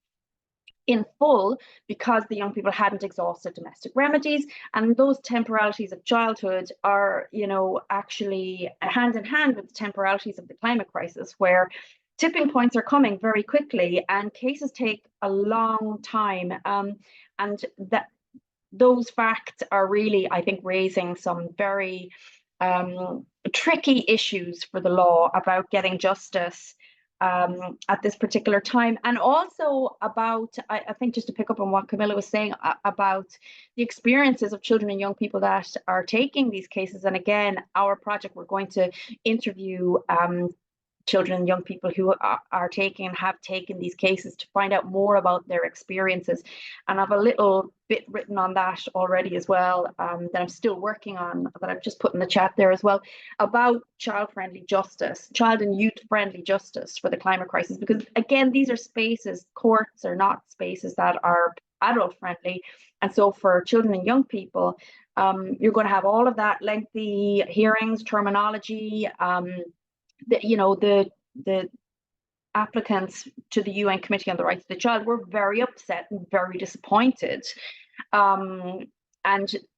in full because the young people hadn't exhausted domestic remedies. And those temporalities of childhood are, you know, actually hand in hand with the temporalities of the climate crisis, where tipping points are coming very quickly and cases take a long time. And that those facts are really, I think, raising some very tricky issues for the law about getting justice at this particular time. And also about, I think just to pick up on what Camilla was saying about the experiences of children and young people that are taking these cases. And again, our project, we're going to interview children and young people who are taking and have taken these cases to find out more about their experiences. And I have a little bit written on that already as well, that I'm still working on, that I've just put in the chat there as well, about child-friendly justice, child and youth-friendly justice for the climate crisis. Because again, these are spaces, courts are not spaces that are adult-friendly. And so for children and young people, you're going to have all of that lengthy hearings, terminology, the applicants to the UN Committee on the Rights of the Child were very upset and very disappointed. And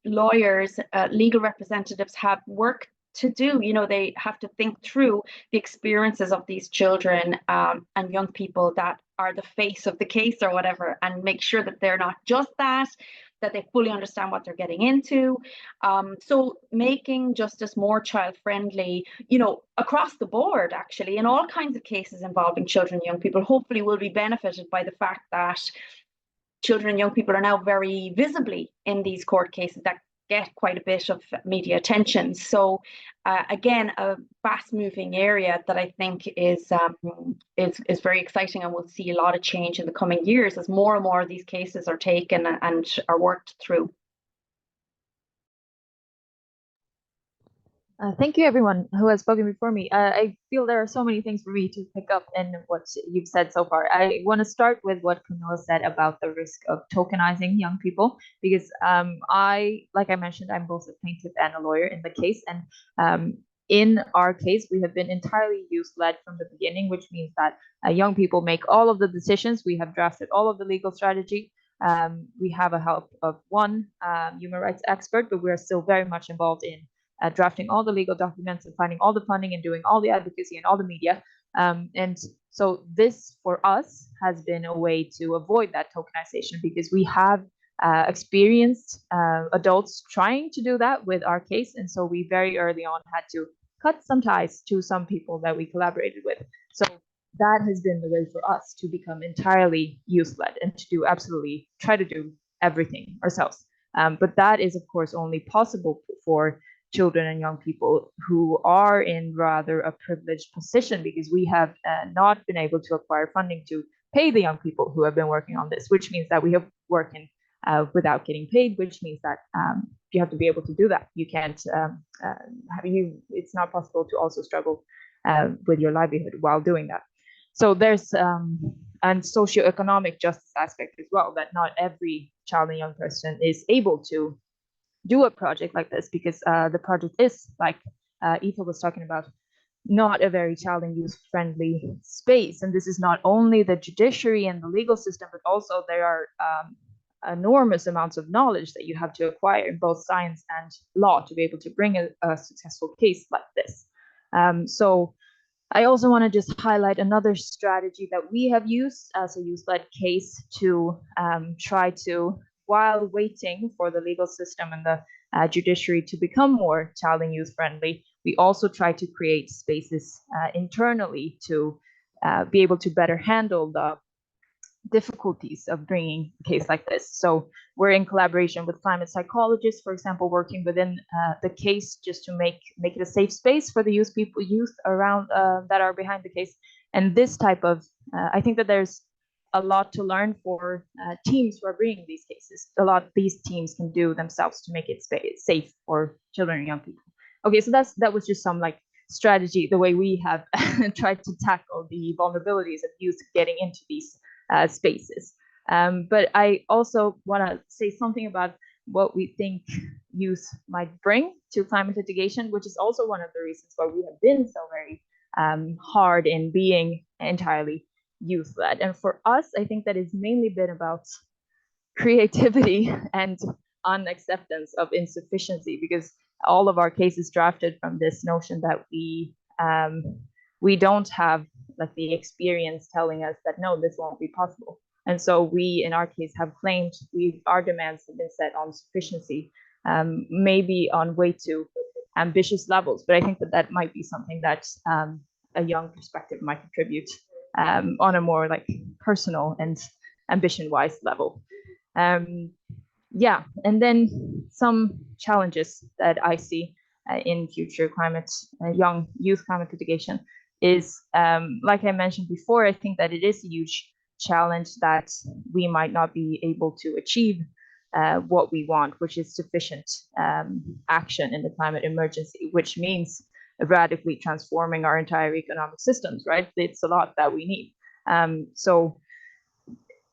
lawyers, legal representatives have work to do. They have to think through the experiences of these children and young people that are the face of the case or whatever, and make sure that they're not just that they fully understand what they're getting into. So making justice more child-friendly, across the board, actually, in all kinds of cases involving children and young people, hopefully will be benefited by the fact that children and young people are now very visibly in these court cases that get quite a bit of media attention. So again, a fast-moving area that I think is very exciting, and we'll see a lot of change in the coming years as more and more of these cases are taken and are worked through. Thank you, everyone who has spoken before me. I feel there are so many things for me to pick up in what you've said so far. I want to start with what Camilla said about the risk of tokenizing young people, because like I mentioned, I'm both a plaintiff and a lawyer in the case. And in our case, we have been entirely youth-led from the beginning, which means that young people make all of the decisions. We have drafted all of the legal strategy. We have a help of one human rights expert, but we are still very much involved in drafting all the legal documents and finding all the funding and doing all the advocacy and all the media. And so this, for us, has been a way to avoid that tokenization, because we have experienced adults trying to do that with our case. And so we very early on had to cut some ties to some people that we collaborated with. So that has been the way for us to become entirely youth-led and to try to do everything ourselves. But that is, of course, only possible for children and young people who are in rather a privileged position, because we have not been able to acquire funding to pay the young people who have been working on this, which means that we have working without getting paid, which means that you have to be able to do that. You can't, it's not possible to also struggle with your livelihood while doing that. So there's and socioeconomic justice aspect as well, that not every child and young person is able to do a project like this, because the project is, like Aoife was talking about, not a very child and youth friendly space. And this is not only the judiciary and the legal system, but also there are enormous amounts of knowledge that you have to acquire in both science and law to be able to bring a successful case like this. So I also want to just highlight another strategy that we have used as a youth-led case to try to, while waiting for the legal system and the judiciary to become more child and youth friendly, we also try to create spaces internally to be able to better handle the difficulties of bringing a case like this. So we're in collaboration with climate psychologists, for example, working within the case just to make it a safe space for the youth around that are behind the case. And this type of, I think that there's a lot to learn for teams who are bringing these cases. A lot of these teams can do themselves to make it safe for children and young people. Okay, so that was just some like strategy, the way we have tried to tackle the vulnerabilities of youth getting into these spaces. But I also want to say something about what we think youth might bring to climate litigation, which is also one of the reasons why we have been so very hard in being entirely youth-led. And for us, I think that it's mainly been about creativity and unacceptance of insufficiency, because all of our cases drafted from this notion that we don't have like the experience telling us that no, this won't be possible. And so we, in our case, have claimed our demands have been set on sufficiency, maybe on way too ambitious levels. But I think that might be something that a young perspective might contribute on a more like personal and ambition-wise level. Yeah, and then some challenges that I see in future climate, young youth climate litigation is, like I mentioned before, I think that it is a huge challenge that we might not be able to achieve what we want, which is sufficient action in the climate emergency, which means radically transforming our entire economic systems, right? It's a lot that we need. So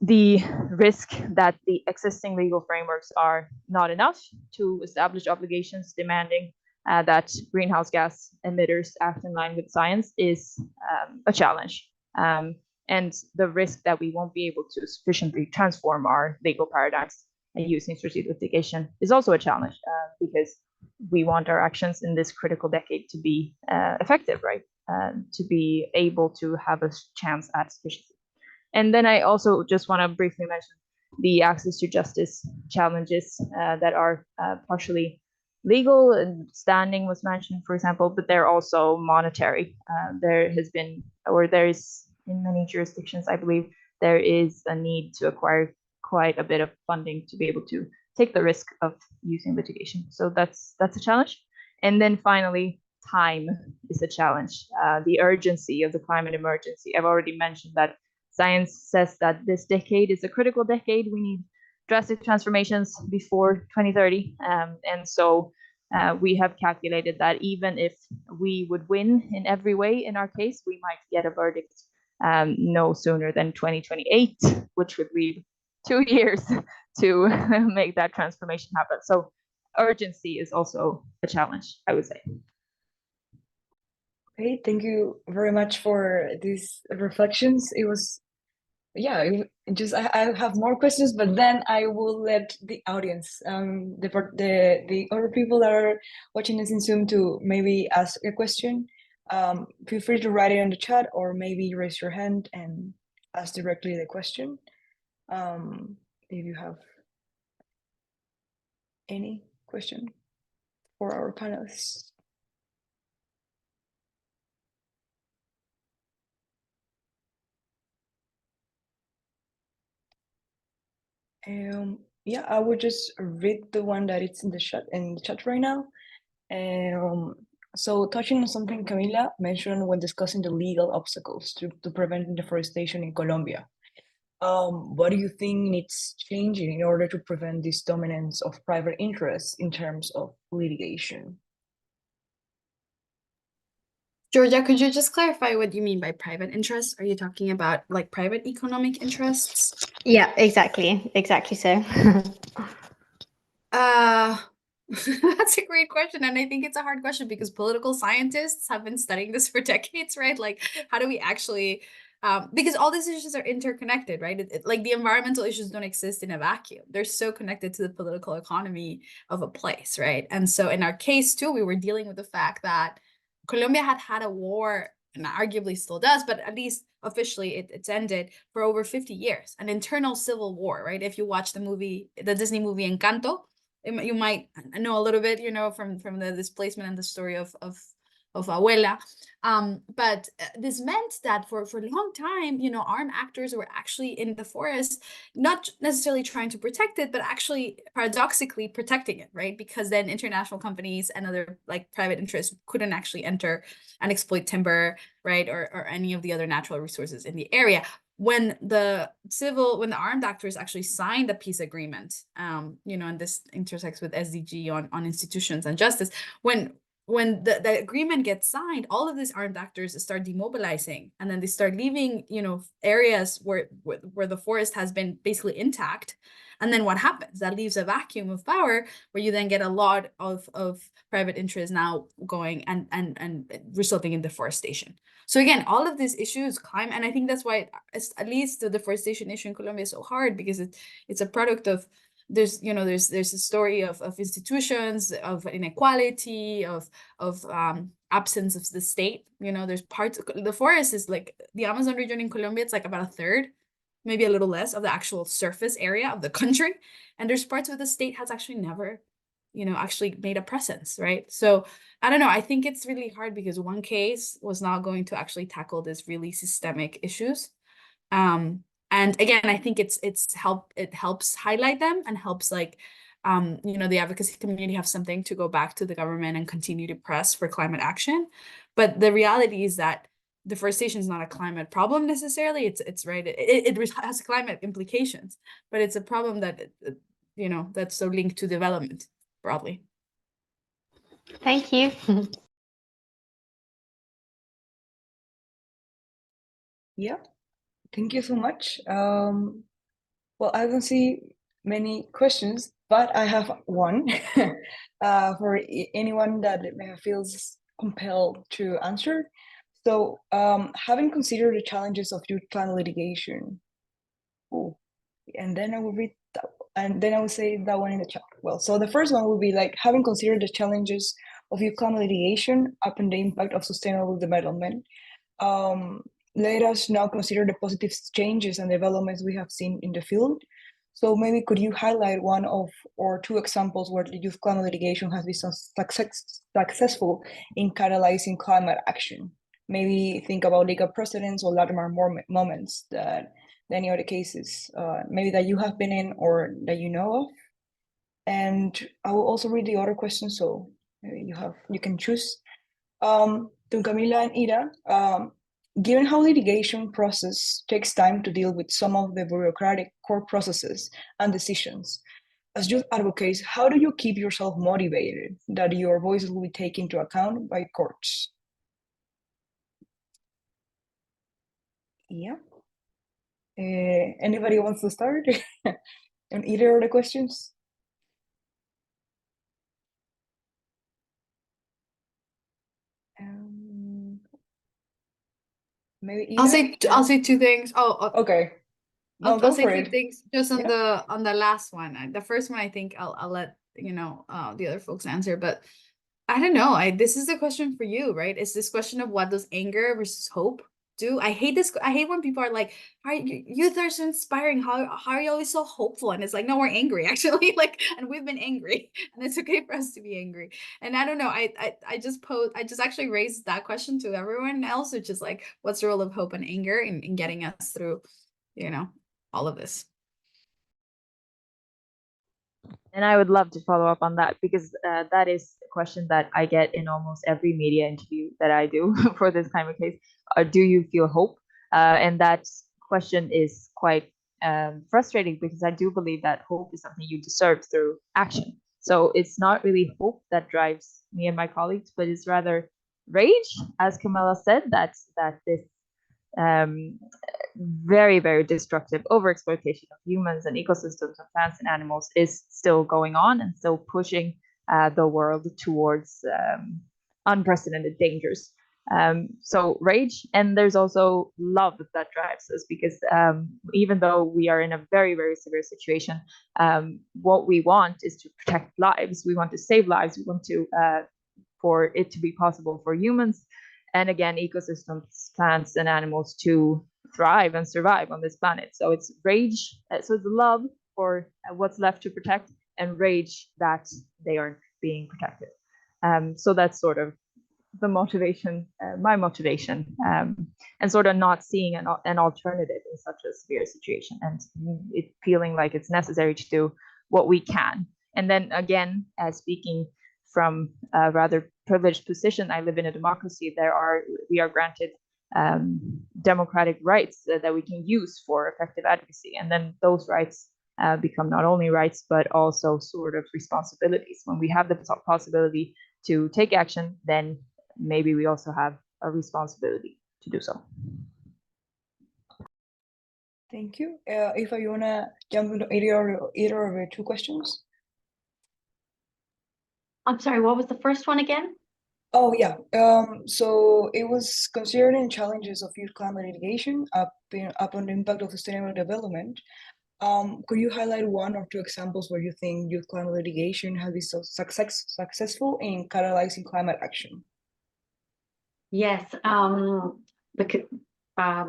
the risk that the existing legal frameworks are not enough to establish obligations demanding that greenhouse gas emitters act in line with science is a challenge. And the risk that we won't be able to sufficiently transform our legal paradigms using strategic litigation is also a challenge, because we want our actions in this critical decade to be effective, right? To be able to have a chance at sufficiency. And then I also just want to briefly mention the access to justice challenges that are partially legal, and standing was mentioned, for example, but they're also monetary. There has been, or there is in many jurisdictions, I believe, there is a need to acquire quite a bit of funding to be able to take the risk of using litigation. So that's a challenge. And then finally, time is a challenge. The urgency of the climate emergency. I've already mentioned that science says that this decade is a critical decade. We need drastic transformations before 2030. And so we have calculated that even if we would win in every way in our case, we might get a verdict no sooner than 2028, which would leave 2 years to make that transformation happen. So urgency is also a challenge, I would say. Okay, thank you very much for these reflections. It was, yeah, I have more questions, but then I will let the audience, the other people that are watching this in Zoom, to maybe ask a question. Feel free to write it in the chat, or maybe raise your hand and ask directly the question. If you have any question for our panelists. Yeah, I would just read the one that it's in the chat right now. So touching on something Camila mentioned when discussing the legal obstacles to prevent deforestation in Colombia. What do you think needs changing in order to prevent this dominance of private interests in terms of litigation? Georgia, could you just clarify what you mean by private interests? Are you talking about like private economic interests? Yeah, exactly so. That's a great question. And I think it's a hard question because political scientists have been studying this for decades, right? Like, how do we actually, because all these issues are interconnected, right? Like the environmental issues don't exist in a vacuum. They're so connected to the political economy of a place, right? And so in our case too, we were dealing with the fact that Colombia had a war, and arguably still does, but at least officially it's ended, for over 50 years, an internal civil war, right? If you watch the Disney movie Encanto, you might know a little bit, from the displacement and the story of Abuela. But this meant that for a long time, armed actors were actually in the forest, not necessarily trying to protect it, but actually paradoxically protecting it, right? Because then international companies and other like private interests couldn't actually enter and exploit timber, right? Or any of the other natural resources in the area. When the armed actors actually signed a peace agreement, and this intersects with SDG on institutions and justice, when the agreement gets signed, all of these armed actors start demobilizing, and then they start leaving, areas where the forest has been basically intact. And then what happens? That leaves a vacuum of power where you then get a lot of private interests now going and resulting in deforestation. So again, all of these issues climb, and I think that's why at least the deforestation issue in Colombia is so hard, because it's a product of there's a story of institutions, of inequality, of absence of the state. There's parts of the forest is like the Amazon region in Colombia. It's like about a third, maybe a little less, of the actual surface area of the country, and there's parts where the state has actually never actually made a presence, right? So I don't know, I think it's really hard because one case was not going to actually tackle these really systemic issues. And again, I think it helps highlight them and helps the advocacy community have something to go back to the government and continue to press for climate action. But the reality is that deforestation is not a climate problem necessarily. It's right. It has climate implications, but it's a problem that, that's so linked to development broadly. Thank you. Yeah, thank you so much. Well, I don't see many questions, but I have one for anyone that feels compelled to answer. So, having considered the challenges of youth climate litigation, and then I will read that, and then I will say that one in the chat. Well, so the first one will be like, having considered the challenges of youth climate litigation upon the impact of sustainable development, let us now consider the positive changes and developments we have seen in the field. So maybe could you highlight one of or two examples where the youth climate litigation has been successful in catalyzing climate action? Maybe think about legal precedents or landmark moments that any other cases maybe that you have been in or that you know of. And I will also read the other questions, so maybe you can choose. To Camila and Ida, given how litigation process takes time to deal with some of the bureaucratic court processes and decisions, as youth advocates, how do you keep yourself motivated that your voice will be taken into account by courts? Yeah. Anybody wants to start on either of the questions? Maybe Ida? I'll say two things. Okay. No, I'll say for two it. things just on Yeah. the last one. The first one, I think I'll let the other folks answer, but I don't know. This is a question for you, right? It's this question of what does anger versus hope do? I hate this. I hate when people are like, youth are so inspiring. How are you always so hopeful? And it's like, no, we're angry actually. And we've been angry, and it's okay for us to be angry. And I don't know. I just actually raised that question to everyone else, which is like, what's the role of hope and anger in getting us through, all of this? And I would love to follow up on that because that is a question that I get in almost every media interview that I do for this climate case. Do you feel hope? And that question is quite frustrating because I do believe that hope is something you deserve through action. So it's not really hope that drives me and my colleagues, but it's rather rage, as Camila said, that this very, very destructive overexploitation of humans and ecosystems of plants and animals is still going on and still pushing the world towards unprecedented dangers. So rage, and there's also love that drives us because even though we are in a very, very severe situation, what we want is to protect lives. We want to save lives. We want to for it to be possible for humans and again ecosystems, plants and animals to thrive and survive on this planet. So it's rage, so it's love for what's left to protect and rage that they aren't being protected. So that's sort of the motivation, my motivation, and sort of not seeing an alternative in such a severe situation and it feeling like it's necessary to do what we can. And then again, speaking from a rather privileged position, I live in a democracy. We are granted democratic rights that we can use for effective advocacy, and then those rights become not only rights but also sort of responsibilities. When we have the possibility to take action, then maybe we also have a responsibility to do so. Thank you. If you wanna jump into either of the two questions. I'm sorry, what was the first one again? Oh yeah. So it was considering challenges of youth climate litigation upon the impact of sustainable development. Could you highlight one or two examples where you think youth climate litigation has been so successful in catalyzing climate action? Yes, because I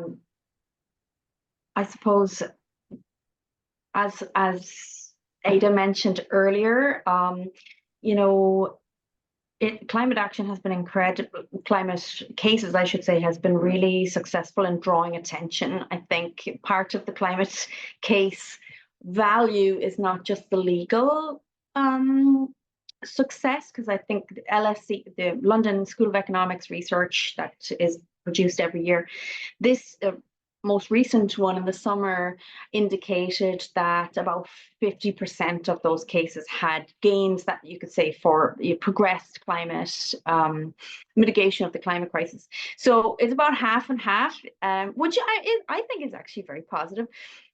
suppose as Ada mentioned earlier, you know, climate action has been incredible. Climate cases, I should say, has been really successful in drawing attention. I think part of the climate case value is not just the legal success, because I think the LSE, the London School of Economics research that is produced every year, this most recent one in the summer indicated that about 50% of those cases had gains that you could say for progressed climate mitigation of the climate crisis. So it's about half and half, which I think is actually very positive.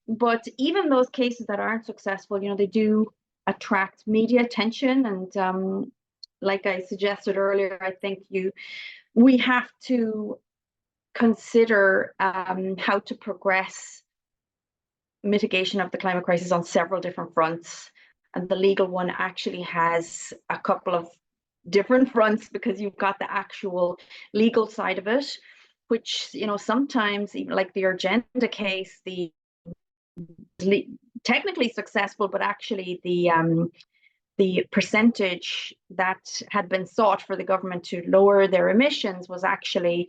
But even those cases that aren't successful, they do attract media attention. And like I suggested earlier, I think we have to consider how to progress mitigation of the climate crisis on several different fronts. And the legal one actually has a couple of different fronts, because you've got the actual legal side of it, which, sometimes, even like the Urgenda case, the technically successful, but actually the percentage that had been sought for the government to lower their emissions was actually,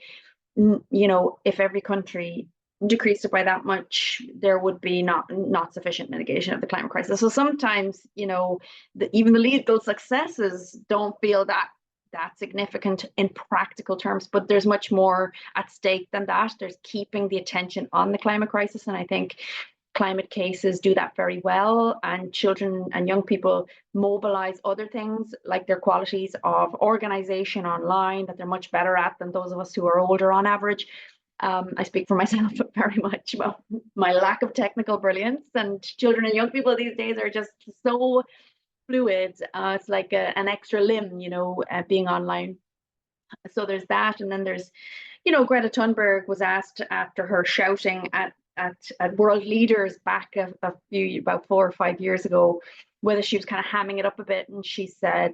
if every country decreased it by that much, there would be not sufficient mitigation of the climate crisis. So sometimes, even the legal successes don't feel that significant in practical terms, but there's much more at stake than that. There's keeping the attention on the climate crisis, and I think climate cases do that very well, and children and young people mobilize other things like their qualities of organization online that they're much better at than those of us who are older on average. I speak for myself very much about my lack of technical brilliance, and children and young people these days are just so fluid. It's like an extra limb, being online. So there's that, and then there's, Greta Thunberg was asked after her shouting at world leaders back about 4 or 5 years ago whether she was kind of hamming it up a bit, and she said,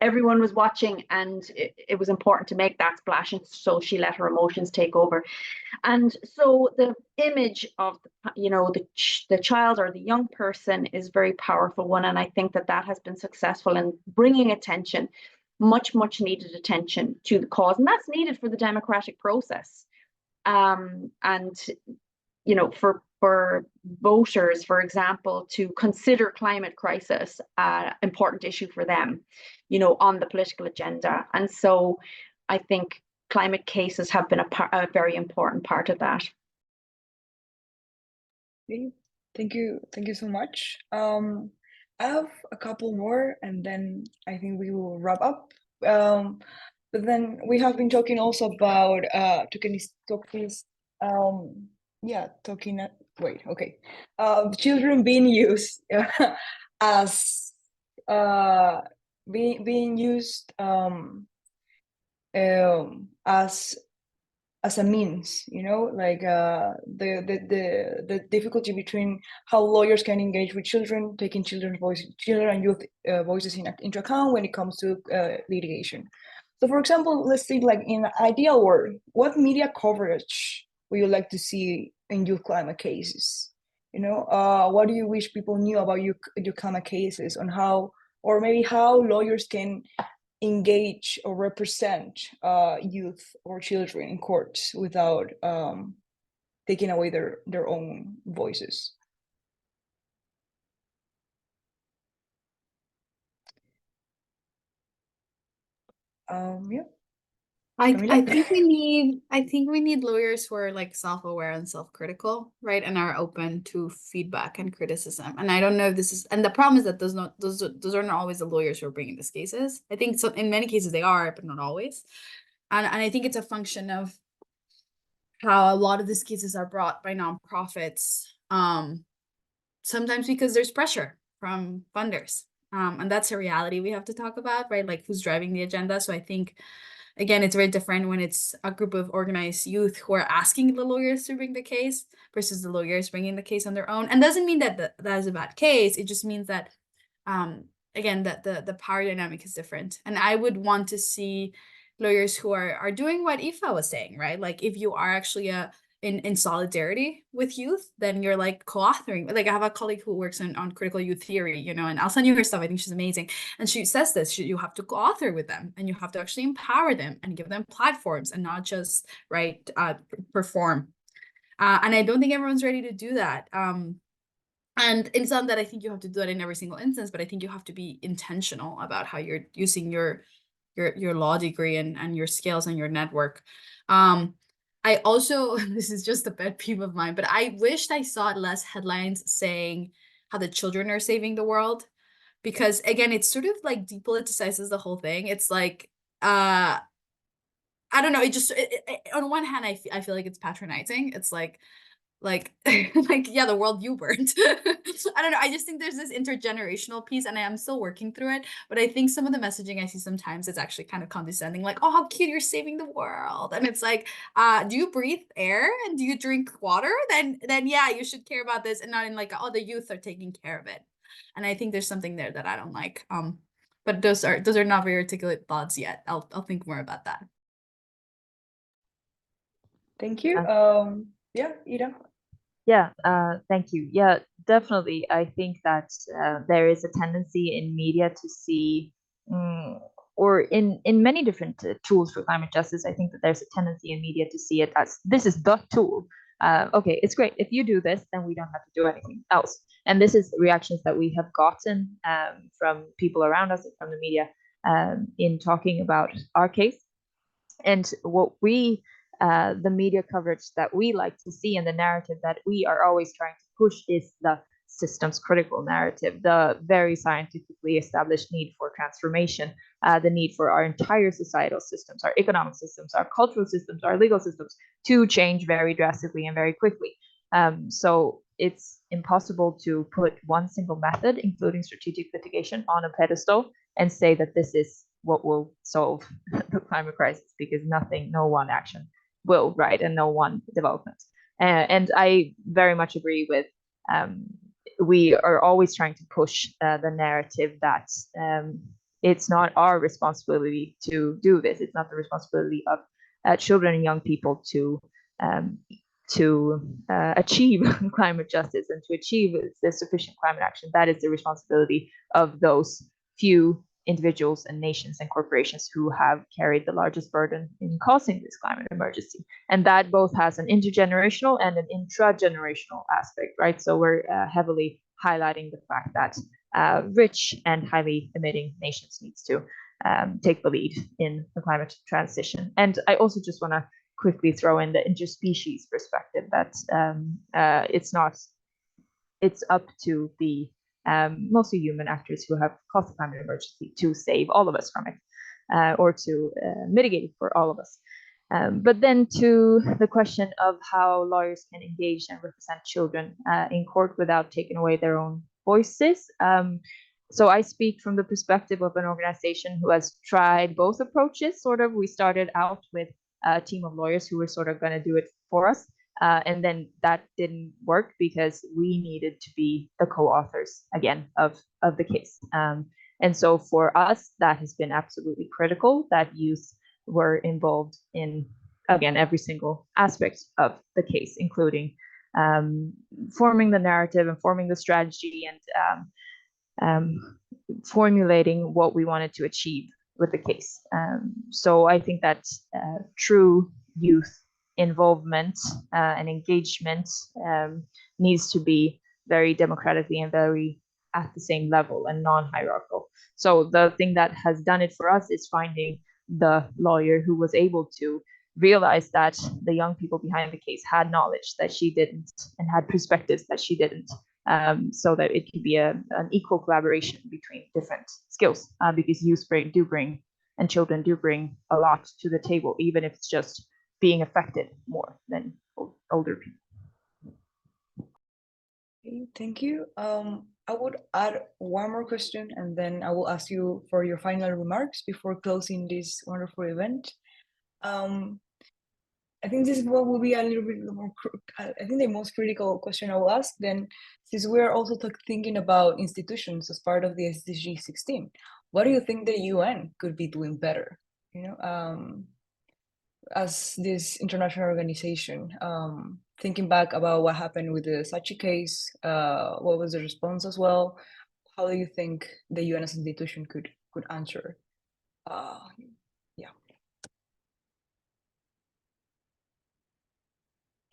everyone was watching and it was important to make that splash, and so she let her emotions take over. And so the image of the child or the young person is a very powerful one, and I think that has been successful in bringing attention, much needed attention, to the cause, and that's needed for the democratic process. And for voters, for example, to consider climate crisis an important issue for them, on the political agenda. And so I think climate cases have been a very important part of that. Thank you so much. I have a couple more, and then I think we will wrap up. But then we have been talking also about children being used as being used as a means, like the difficulty between how lawyers can engage with children, taking children and youth voices into account when it comes to litigation. So, for example, let's think like in an ideal world, what media coverage would you like to see in youth climate cases? What do you wish people knew about your climate cases, on how, or maybe how lawyers can engage or represent youth or children in courts without taking away their own voices? Yeah. I think we need lawyers who are like self-aware and self-critical, right? And are open to feedback and criticism. And I don't know if this is, and the problem is that those aren't always the lawyers who are bringing these cases. I think so in many cases they are, but not always. And I think it's a function of how a lot of these cases are brought by nonprofits, sometimes because there's pressure from funders. And that's a reality we have to talk about, right? Like who's driving the agenda. So I think, again, it's very different when it's a group of organized youth who are asking the lawyers to bring the case versus the lawyers bringing the case on their own. And doesn't mean that that is a bad case. It just means that, again, that the power dynamic is different. And I would want to see lawyers who are doing what Aoife was saying, right? Like if you are actually a in solidarity with youth, then you're like co-authoring. Like I have a colleague who works on critical youth theory, you know, and I'll send you her stuff. I think she's amazing. And she says this, you have to co-author with them, and you have to actually empower them and give them platforms and not just perform. And I don't think everyone's ready to do that. And it's not that I think you have to do that in every single instance, but I think you have to be intentional about how you're using your law degree and your skills and your network. I also, this is just a pet peeve of mine, but I wished I saw less headlines saying how the children are saving the world, because again, it sort of like depoliticizes the whole thing. It's like, I don't know. It just, on one hand, I feel like it's patronizing. It's like yeah, the world you burned. I don't know. I just think there's this intergenerational piece, and I am still working through it. But I think some of the messaging I see sometimes is actually kind of condescending, like, oh, how cute, you're saving the world. And it's like, do you breathe air and do you drink water? Then yeah, you should care about this, and not in like, oh, the youth are taking care of it. And I think there's something there that I don't like. But those are not very articulate thoughts yet. I'll think more about that. Thank you. Yeah, Ida. Yeah, thank you. Yeah, definitely. I think that there is a tendency in media to see, or in many different tools for climate justice, I think that there's a tendency in media to see it as, this is the tool. Okay, it's great. If you do this, then we don't have to do anything else. And this is reactions that we have gotten from people around us, from the media, in talking about our case. And what we the media coverage that we like to see, and the narrative that we are always trying to push, is the systems critical narrative, the very scientifically established need for transformation, the need for our entire societal systems, our economic systems, our cultural systems, our legal systems to change very drastically and very quickly. So it's impossible to put one single method, including strategic litigation, on a pedestal and say that this is what will solve the climate crisis, because no one action will, right, and no one development. And I very much agree with, we are always trying to push the narrative that it's not our responsibility to do this. It's not the responsibility of children and young people to achieve climate justice and to achieve the sufficient climate action. That is the responsibility of those few individuals and nations and corporations who have carried the largest burden in causing this climate emergency. And that both has an intergenerational and an intragenerational aspect, right? So we're heavily highlighting the fact that rich and highly emitting nations needs to take the lead in the climate transition. And I also just want to quickly throw in the interspecies perspective, that it's up to the mostly human actors who have caused the climate emergency to save all of us from it, or to mitigate it for all of us. But then to the question of how lawyers can engage and represent children in court without taking away their own voices. So I speak from the perspective of an organization who has tried both approaches, sort of. We started out with a team of lawyers who were sort of going to do it for us. And then that didn't work because we needed to be the co-authors again of the case. And so for us, that has been absolutely critical, that youth were involved in, again, every single aspect of the case, including forming the narrative and forming the strategy and formulating what we wanted to achieve with the case. So I think that true youth involvement and engagement needs to be very democratically and very at the same level and non-hierarchical. So the thing that has done it for us is finding the lawyer who was able to realize that the young people behind the case had knowledge that she didn't, and had perspectives that she didn't, so that it could be an equal collaboration between different skills, because youth do bring, and children do bring a lot to the table, even if it's just being affected more than older people. Okay, thank you. I would add one more question, and then I will ask you for your final remarks before closing this wonderful event. I think this is what will be a little bit more, I think the most critical question I will ask then, since we're also thinking about institutions as part of the SDG 16, what do you think the UN could be doing better? You know, as this international organization, thinking back about what happened with the Sachi case, what was the response as well? How do you think the UN as institution could answer? Yeah.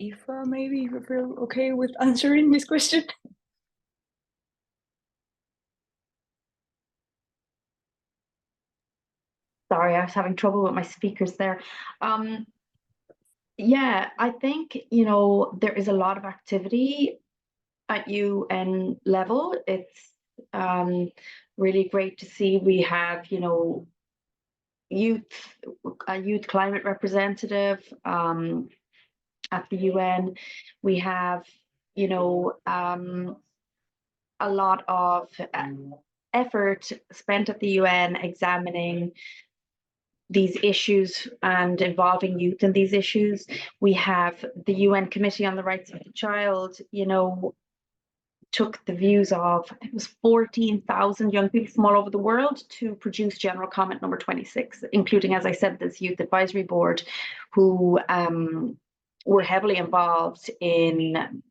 Aoife, maybe you feel okay with answering this question? Sorry, I was having trouble with my speakers there. Yeah, I think, you know, there is a lot of activity at UN level. It's really great to see. We have, you know, a youth climate representative at the UN. We have, you know, a lot of effort spent at the UN examining these issues and involving youth in these issues. We have the UN Committee on the Rights of the Child, you know, took the views of, I think it was 14,000 young people from all over the world to produce General Comment number 26, including, as I said, this Youth Advisory Board, who were heavily involved in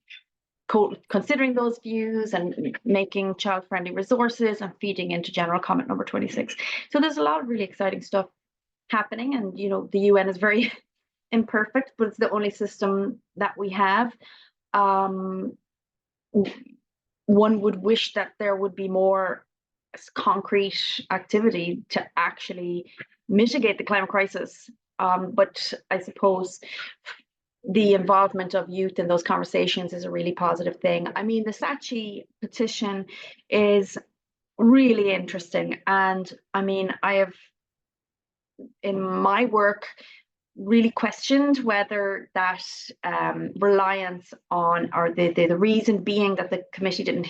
considering those views and making child-friendly resources and feeding into General Comment number 26. So there's a lot of really exciting stuff happening, and you know, the UN is very imperfect, but it's the only system that we have. One would wish that there would be more concrete activity to actually mitigate the climate crisis. But I suppose the involvement of youth in those conversations is a really positive thing. I mean, the Sachi petition is really interesting. And I mean, I have, in my work, really questioned whether that reliance on, or the reason being that the committee didn't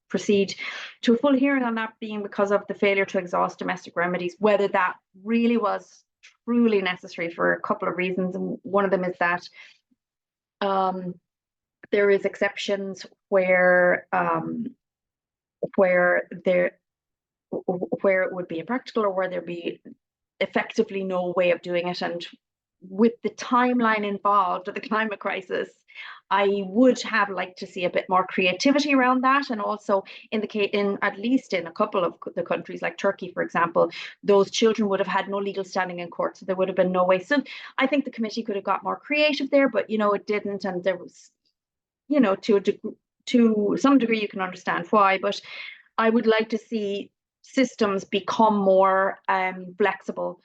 proceed to a full hearing on that being because of the failure to exhaust domestic remedies, whether that really was truly necessary for a couple of reasons. And one of them is that there is exceptions where it would be impractical, or where there'd be effectively no way of doing it. And with the timeline involved of the climate crisis, I would have liked to see a bit more creativity around that. And also in at least in a couple of the countries like Turkey, for example, those children would have had no legal standing in court, so there would have been no way. So I think the committee could have got more creative there, but you know, it didn't. And there was, you know, to some degree you can understand why, but I would like to see systems become more flexible,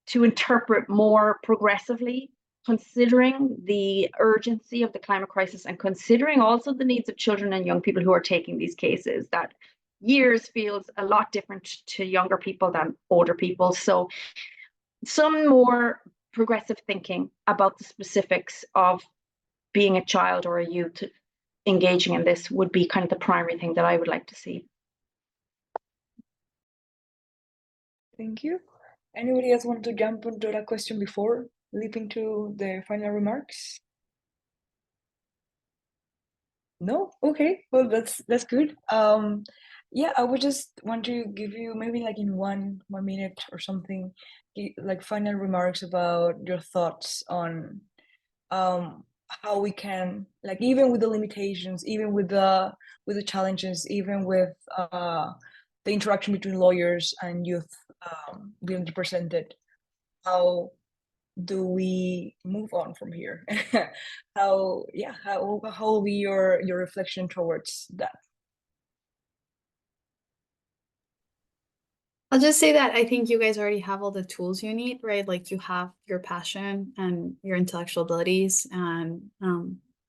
to interpret more progressively, considering the urgency of the climate crisis and considering also the needs of children and young people who are taking these cases. That years feels a lot different to younger people than older people. So some more progressive thinking about the specifics of being a child or a youth engaging in this would be kind of the primary thing that I would like to see. Thank you. Anybody else want to jump onto that question before leaping to the final remarks? No? Okay, well, that's good. Yeah, I would just want to give you maybe like in one minute or something, like final remarks about your thoughts on how we can, like, even with the limitations, even with the challenges, even with the interaction between lawyers and youth being represented, how do we move on from here? How will be your reflection towards that? I'll just say that I think you guys already have all the tools you need, right? Like you have your passion and your intellectual abilities and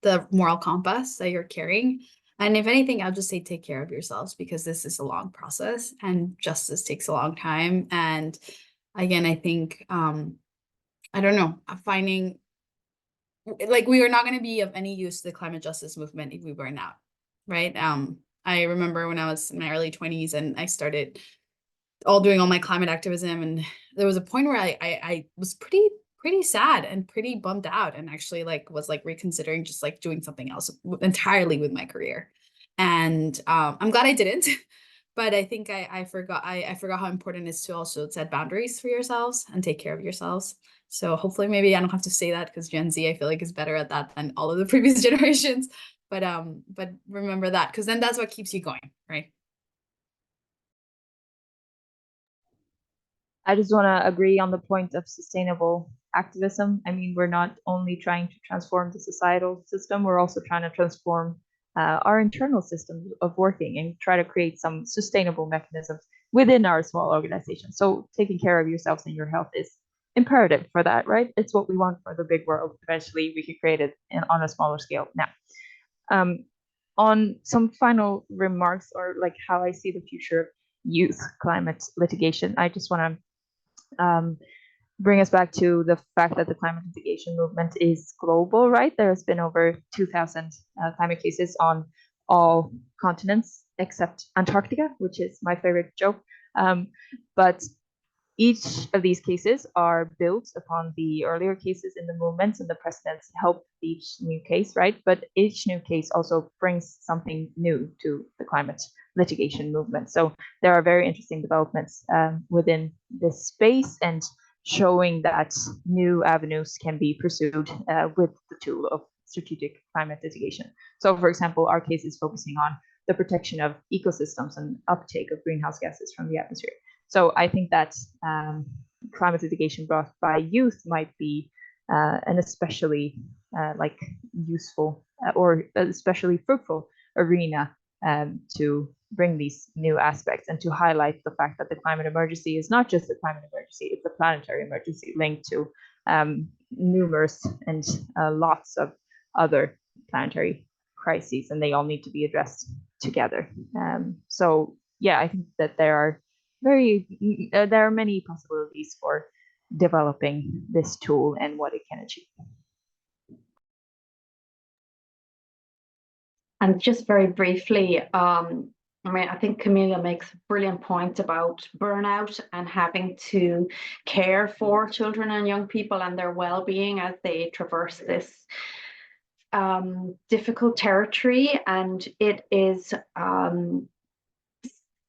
the moral compass that you're carrying. And if anything, I'll just say take care of yourselves, because this is a long process and justice takes a long time. And again, I think, I don't know, finding, like, we are not going to be of any use to the climate justice movement if we burn out, right? I remember when I was in my early 20s and I started doing all my climate activism, and there was a point where I was pretty sad and pretty bummed out, and actually was reconsidering just doing something else entirely with my career. And I'm glad I didn't, But I think I forgot how important it is to also set boundaries for yourselves and take care of yourselves. So hopefully maybe I don't have to say that, because Gen Z I feel like is better at that than all of the previous generations. But remember that, because then that's what keeps you going, right? I just want to agree on the point of sustainable activism. I mean, we're not only trying to transform the societal system, we're also trying to transform our internal system of working and try to create some sustainable mechanisms within our small organization. So taking care of yourselves and your health is imperative for that, right? It's what we want for the big world. Eventually, we can create it on a smaller scale. Now, on some final remarks, or like how I see the future of youth climate litigation, I just want to bring us back to the fact that the climate litigation movement is global, right? There has been over 2,000 climate cases on all continents except Antarctica, which is my favorite joke. But each of these cases are built upon the earlier cases in the movements, and the precedents help each new case, right? But each new case also brings something new to the climate litigation movement. So there are very interesting developments within this space, and showing that new avenues can be pursued with the tool of strategic climate litigation. So, for example, our case is focusing on the protection of ecosystems and uptake of greenhouse gases from the atmosphere. So I think that climate litigation brought by youth might be an especially useful or especially fruitful arena to bring these new aspects and to highlight the fact that the climate emergency is not just a climate emergency, it's a planetary emergency linked to numerous and lots of other planetary crises, and they all need to be addressed together. So yeah, I think that there are many possibilities for developing this tool and what it can achieve. And just very briefly, I think Camila makes a brilliant point about burnout and having to care for children and young people and their well-being as they traverse this difficult territory. And it is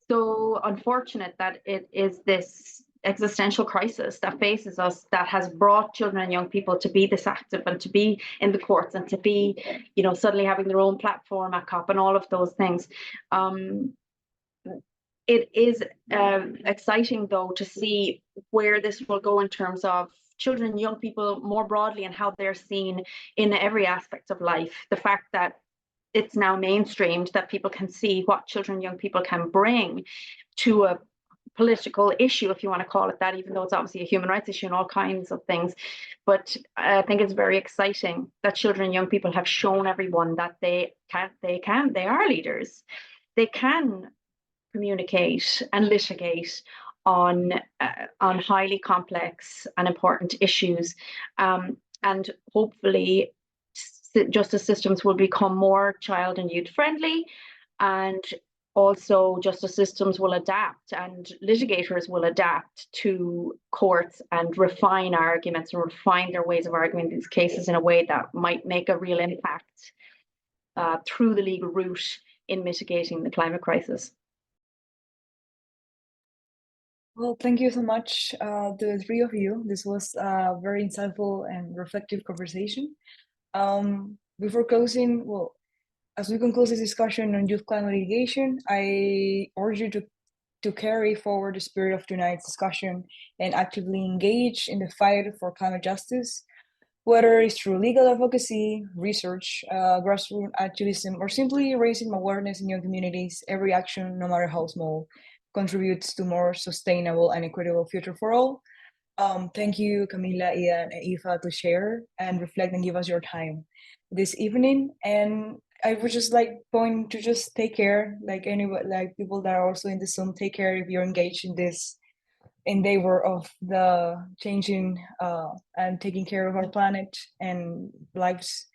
so unfortunate that it is this existential crisis that faces us that has brought children and young people to be this active and to be in the courts and to be, suddenly having their own platform at COP and all of those things. It is exciting, though, to see where this will go in terms of children and young people more broadly and how they're seen in every aspect of life. The fact that it's now mainstreamed, that people can see what children and young people can bring to a political issue, if you want to call it that, even though it's obviously a human rights issue and all kinds of things. But I think it's very exciting that children and young people have shown everyone that they are leaders. They can communicate and litigate on highly complex and important issues, and hopefully justice systems will become more child and youth friendly, and also justice systems will adapt and litigators will adapt to courts and refine arguments and refine their ways of arguing these cases in a way that might make a real impact through the legal route in mitigating the climate crisis. Well, thank you so much to the three of you. This was a very insightful and reflective conversation. Before closing, well, as we conclude this discussion on youth climate litigation, I urge you to carry forward the spirit of tonight's discussion and actively engage in the fight for climate justice, whether it's through legal advocacy, research, grassroots activism, or simply raising awareness in young communities. Every action, no matter how small, contributes to more sustainable and equitable future for all. Thank you, Camila, Ian, and Aoife, to share and reflect and give us your time this evening. And I would just like going to just take care, like anybody, like people that are also in the Zoom, take care if you're engaged in this endeavor of the changing and taking care of our planet and lives.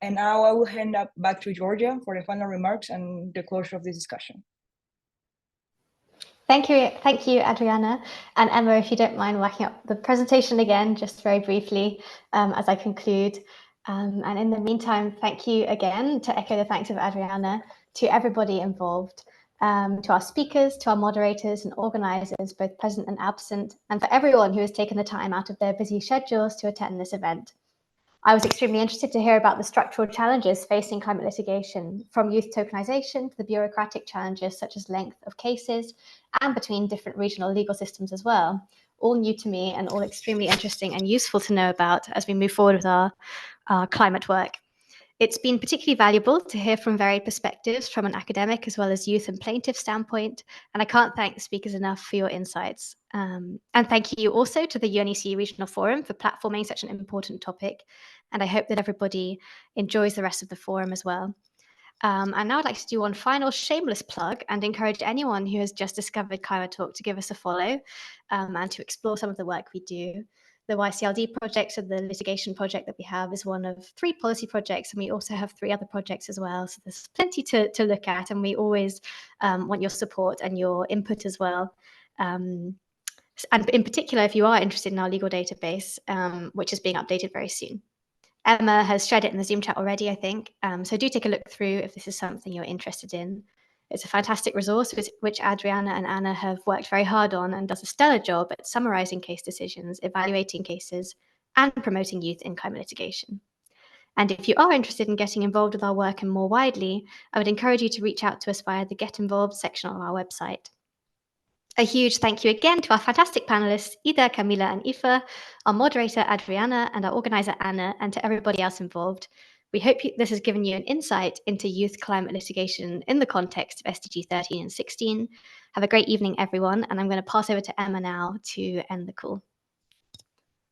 And now I will hand up back to Georgia for the final remarks and the closure of this discussion. Thank you, Adriana. And Emma, if you don't mind whacking up the presentation again, just very briefly, as I conclude. And in the meantime, thank you again, to echo the thanks of Adriana, to everybody involved. to our speakers, to our moderators and organisers, both present and absent, and for everyone who has taken the time out of their busy schedules to attend this event. I was extremely interested to hear about the structural challenges facing climate litigation, from youth tokenisation to the bureaucratic challenges such as length of cases and between different regional legal systems as well. All new to me and all extremely interesting and useful to know about as we move forward with our climate work. It's been particularly valuable to hear from varied perspectives from an academic as well as youth and plaintiff standpoint, and I can't thank the speakers enough for your insights. And thank you also to the UNECE Regional Forum for platforming such an important topic, and I hope that everybody enjoys the rest of the forum as well. And now I'd like to do one final shameless plug and encourage anyone who has just discovered ClimaTalk to give us a follow and to explore some of the work we do. The YCLD project, so the litigation project that we have, is one of 3 policy projects, and we also have 3 other projects as well. So there's plenty to look at, and we always want your support and your input as well. And in particular, if you are interested in our legal database, which is being updated very soon. Emma has shared it in the Zoom chat already, I think. So do take a look through if this is something you're interested in. It's a fantastic resource which Adriana and Anna have worked very hard on and does a stellar job at summarizing case decisions, evaluating cases, and promoting youth in climate litigation. And if you are interested in getting involved with our work and more widely, I would encourage you to reach out to us via the Get Involved section of our website. A huge thank you again to our fantastic panelists, Ida, Camila, and Aoife, our moderator, Adriana, and our organizer, Anna, and to everybody else involved. We hope this has given you an insight into youth climate litigation in the context of SDG 13 and 16. Have a great evening, everyone, and I'm going to pass over to Emma now to end the call.